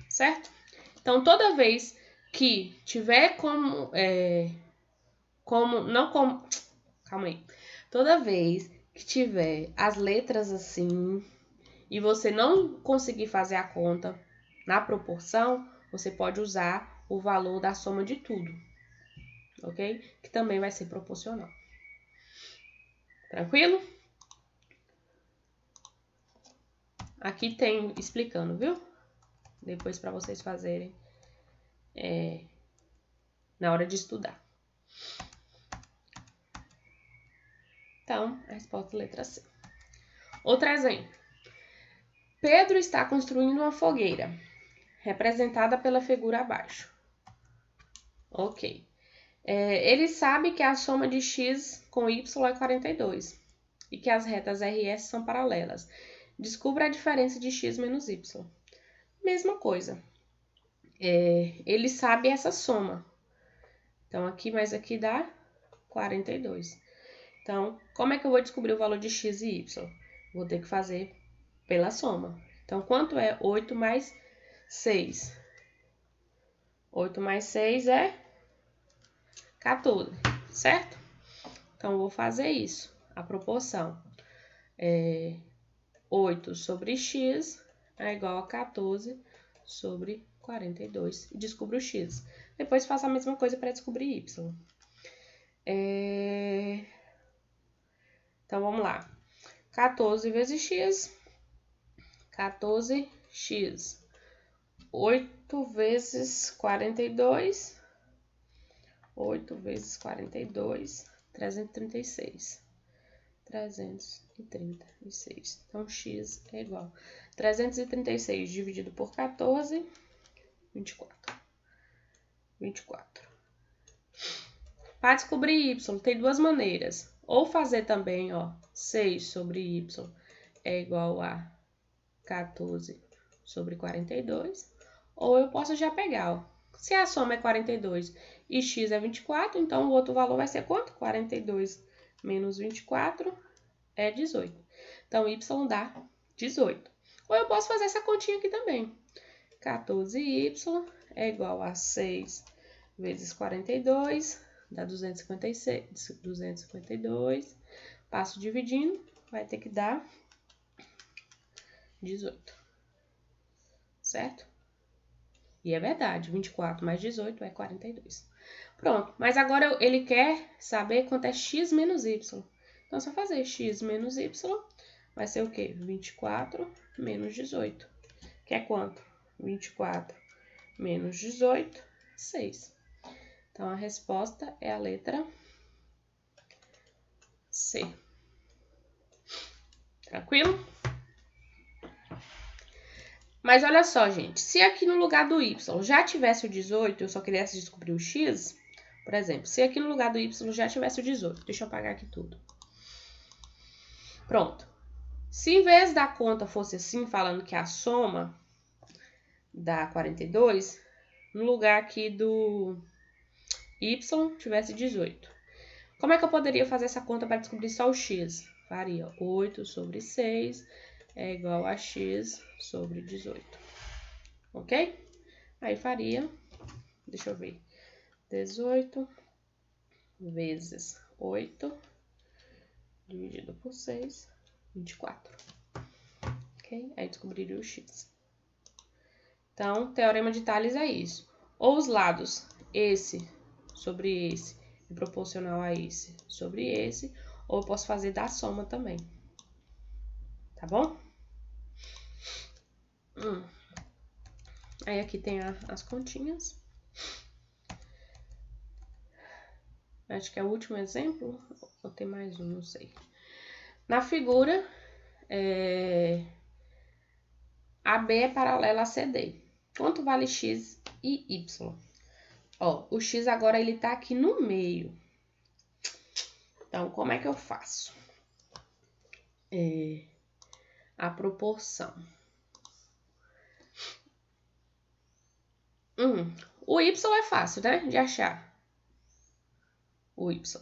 Certo? Então, toda vez que tiver calma aí. Toda vez que tiver as letras assim e você não conseguir fazer a conta na proporção, você pode usar o valor da soma de tudo, ok? Que também vai ser proporcional. Tranquilo? Aqui tem explicando, viu? depois para vocês fazerem na hora de estudar. Então, a resposta é letra C. Outro exemplo. Pedro está construindo uma fogueira, representada pela figura abaixo. Ok. Ele sabe que a soma de x com y é 42 e que as retas RS são paralelas. Descubra a diferença de x menos y. Mesma coisa. Ele sabe essa soma. Então, aqui mais aqui dá 42. Então, como é que eu vou descobrir o valor de x e y? Vou ter que fazer pela soma. Então, quanto é 8 mais 6? 8 mais 6 é 14, certo? Então, eu vou fazer isso. A proporção 8 sobre x é igual a 14 sobre 42. E descubro o x. Depois faço a mesma coisa para descobrir y. Então, vamos lá. 14 vezes x, 14x. 8 vezes 42, 8 vezes 42, 336. 336. Então, x é igual a 336 dividido por 14, 24. 24. Para descobrir y, tem duas maneiras. Ou fazer também, 6 sobre y é igual a 14 sobre 42. Ou eu posso já pegar, se a soma é 42 e x é 24, então o outro valor vai ser quanto? 42 menos 24 é 18. Então, y dá 18. Ou eu posso fazer essa continha aqui também. 14y é igual a 6 vezes 42, dá 252. Passo dividindo, vai ter que dar 18. Certo? E é verdade, 24 mais 18 é 42. Pronto, mas agora ele quer saber quanto é x menos y. Então, se eu fazer x menos y, vai ser o quê? 24 menos 18. Que é quanto? 24 menos 18, 6. Então, a resposta é a letra C. Tranquilo? Mas olha só, gente. Se aqui no lugar do y já tivesse o 18, eu só quisesse descobrir o x, por exemplo, se aqui no lugar do y já tivesse o 18, deixa eu apagar aqui tudo. Pronto. Se em vez da conta fosse assim, falando que a soma dá 42, no lugar aqui do y tivesse 18. Como é que eu poderia fazer essa conta para descobrir só o x? Faria 8 sobre 6 é igual a x sobre 18. Ok? Aí faria, deixa eu ver, 18 vezes 8 dividido por 6, 24. Ok? Aí descobriria o x. Então, teorema de Tales é isso. Ou os lados, esse sobre esse, e proporcional a esse sobre esse, ou eu posso fazer da soma também. Tá bom? Aí aqui tem as continhas. Acho que é o último exemplo, ou tem mais um, não sei. Na figura, AB é paralela a CD. Quanto vale x e y? O x agora ele tá aqui no meio. Então, como é que eu faço? A proporção. O y é fácil, né? De achar. O y.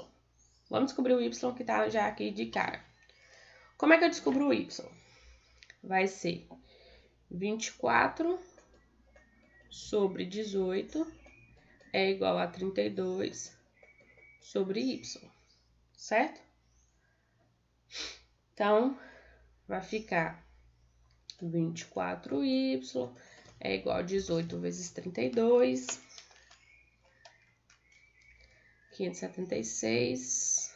Vamos descobrir o y que tá já aqui de cara. Como é que eu descubro o y? Vai ser 24 sobre 18 é igual a 32 sobre y. Certo? Então, vai ficar 24y é igual a 18 vezes 32, 576.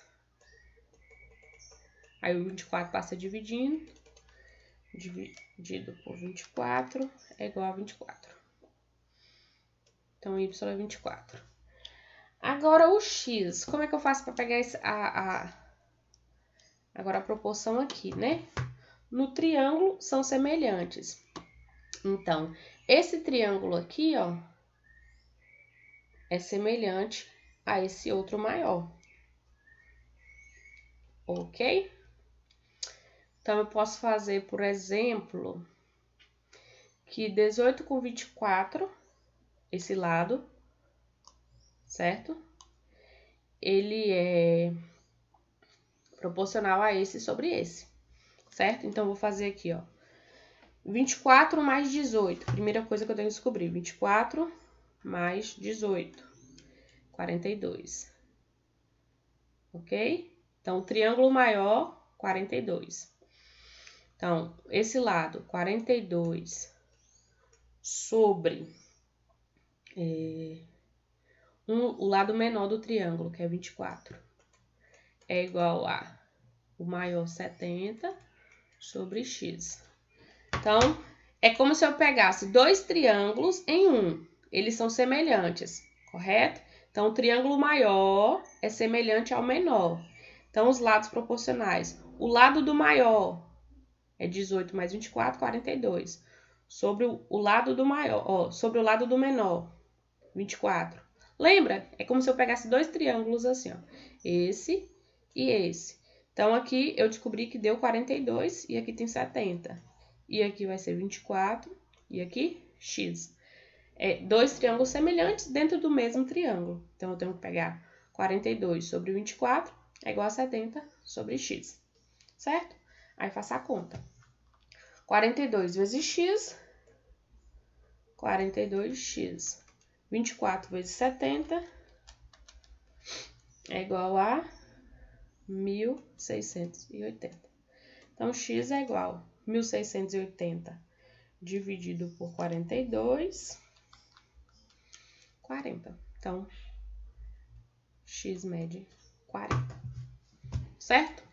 Aí o 24 passa dividindo. dividido por 24 é igual a 24. Então, y é 24. Agora, o x, como é que eu faço para pegar agora a proporção aqui, né? No triângulo, são semelhantes. Então, esse triângulo aqui, ó, é semelhante a esse outro maior. Ok? Então, eu posso fazer, por exemplo, que 18 com 24, esse lado, certo? Ele é proporcional a esse sobre esse, certo? Então, eu vou fazer aqui, ó. 24 mais 18. Primeira coisa que eu tenho que descobrir. 24 mais 18. 42. Ok? Então, o triângulo maior, 42. Então, esse lado, 42 sobre o lado menor do triângulo, que é 24, é igual a o maior 70 sobre x. Então, é como se eu pegasse dois triângulos em um. Eles são semelhantes, correto? Então, o triângulo maior é semelhante ao menor. Então, os lados proporcionais. O lado do maior é 18 mais 24, 42. Sobre o lado do maior, ó, sobre o lado do menor, 24. Lembra? É como se eu pegasse dois triângulos assim, ó. Esse e esse. Então, aqui eu descobri que deu 42 e aqui tem 70. E aqui vai ser 24 e aqui x. É dois triângulos semelhantes dentro do mesmo triângulo. Então, eu tenho que pegar 42 sobre 24 é igual a 70 sobre x. Certo? Aí, faça a conta. 42 vezes x, 42x. 24 vezes 70 é igual a 1.680. Então, x é igual a 1.680 dividido por 42, 40. Então, x mede 40. Certo?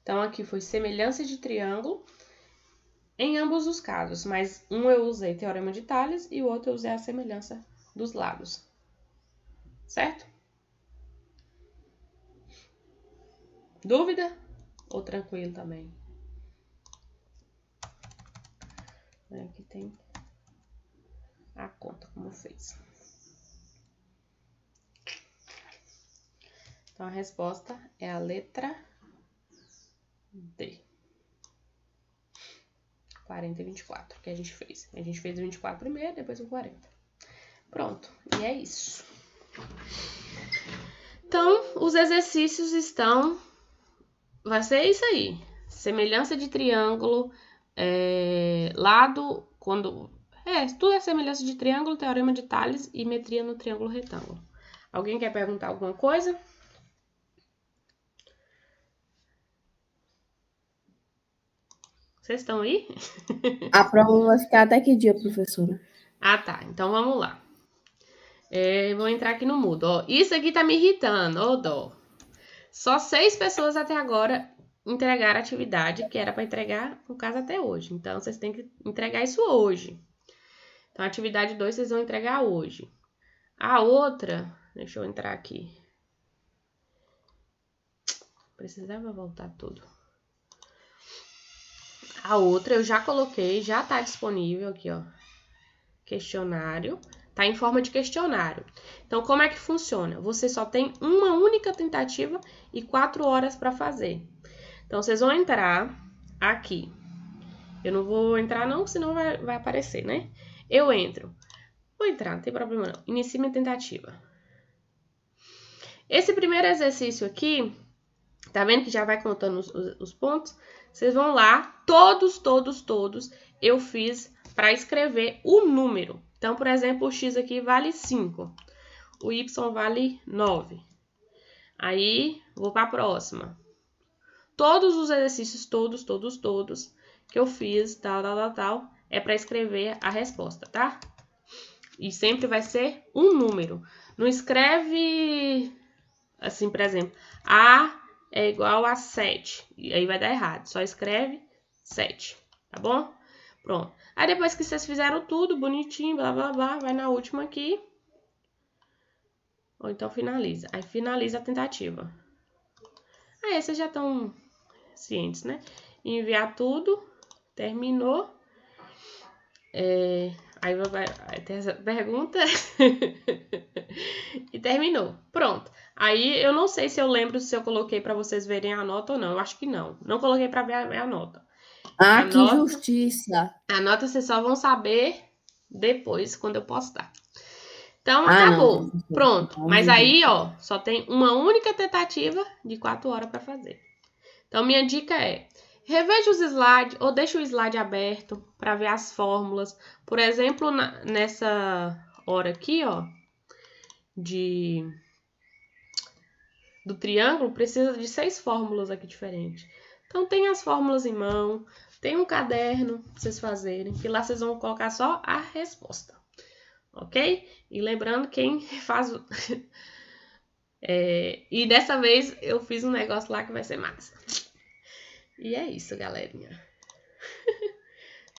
Então, aqui foi semelhança de triângulo em ambos os casos, mas um eu usei teorema de Tales e o outro eu usei a semelhança dos lados. Certo? Dúvida? Ou tranquilo também? Aqui tem a conta como fez. Então, a resposta é a letra D. 40 e 24, que a gente fez. A gente fez o 24 primeiro, depois o 40. Pronto, e é isso. Então, os exercícios estão... Vai ser isso aí. Semelhança de triângulo, lado, quando... tudo é semelhança de triângulo, teorema de Tales e metria no triângulo retângulo. Alguém quer perguntar alguma coisa? Vocês estão aí? A prova vai ficar até que dia, professora? Ah, tá. Então, vamos lá. Vou entrar aqui no Moodle. Ó, isso aqui tá me irritando, ô dó. Só 6 pessoas até agora entregaram a atividade, que era para entregar, no caso, até hoje. Então, vocês têm que entregar isso hoje. Então, a atividade 2 vocês vão entregar hoje. A outra, deixa eu entrar aqui. Precisava voltar tudo. A outra eu já coloquei, já tá disponível aqui, ó. Questionário. Tá em forma de questionário. Então, como é que funciona? Você só tem uma única tentativa e 4 horas para fazer. Então, vocês vão entrar aqui. Eu não vou entrar não, senão vai aparecer, né? Eu entro. Vou entrar, não tem problema não. Inicie minha tentativa. Esse primeiro exercício aqui, tá vendo que já vai contando os pontos? Vocês vão lá, todos, eu fiz para escrever o número. Então, por exemplo, o x aqui vale 5, o y vale 9. Aí, vou para a próxima. Todos os exercícios, todos, que eu fiz, tal, é para escrever a resposta, tá? E sempre vai ser um número. Não escreve, assim, por exemplo, A é igual a 7. E aí vai dar errado. Só escreve 7, tá bom? Pronto. Aí depois que vocês fizeram tudo bonitinho, blá, blá, blá, vai na última aqui. Ou então finaliza. Aí finaliza a tentativa. Aí vocês já estão cientes, né? Enviar tudo. Terminou. Aí vai ter essa pergunta. E terminou. Pronto. Aí eu não sei se eu lembro se eu coloquei pra vocês verem a nota ou não. Eu acho que não. Não coloquei pra ver a nota. Ah, A que nota- injustiça. A nota vocês só vão saber depois, quando eu postar. Então, Ah, acabou. não. Pronto. Não, Mas gente. aí, ó, só tem uma única tentativa de 4 horas pra fazer. Então, minha dica é: reveja os slides ou deixa o slide aberto para ver as fórmulas. Por exemplo, nessa hora aqui, ó, do triângulo, precisa de 6 fórmulas aqui diferentes. Então, tem as fórmulas em mão, tem um caderno pra vocês fazerem, que lá vocês vão colocar só a resposta. Ok? E lembrando, quem faz... E dessa vez eu fiz um negócio lá que vai ser massa. E é isso, galerinha.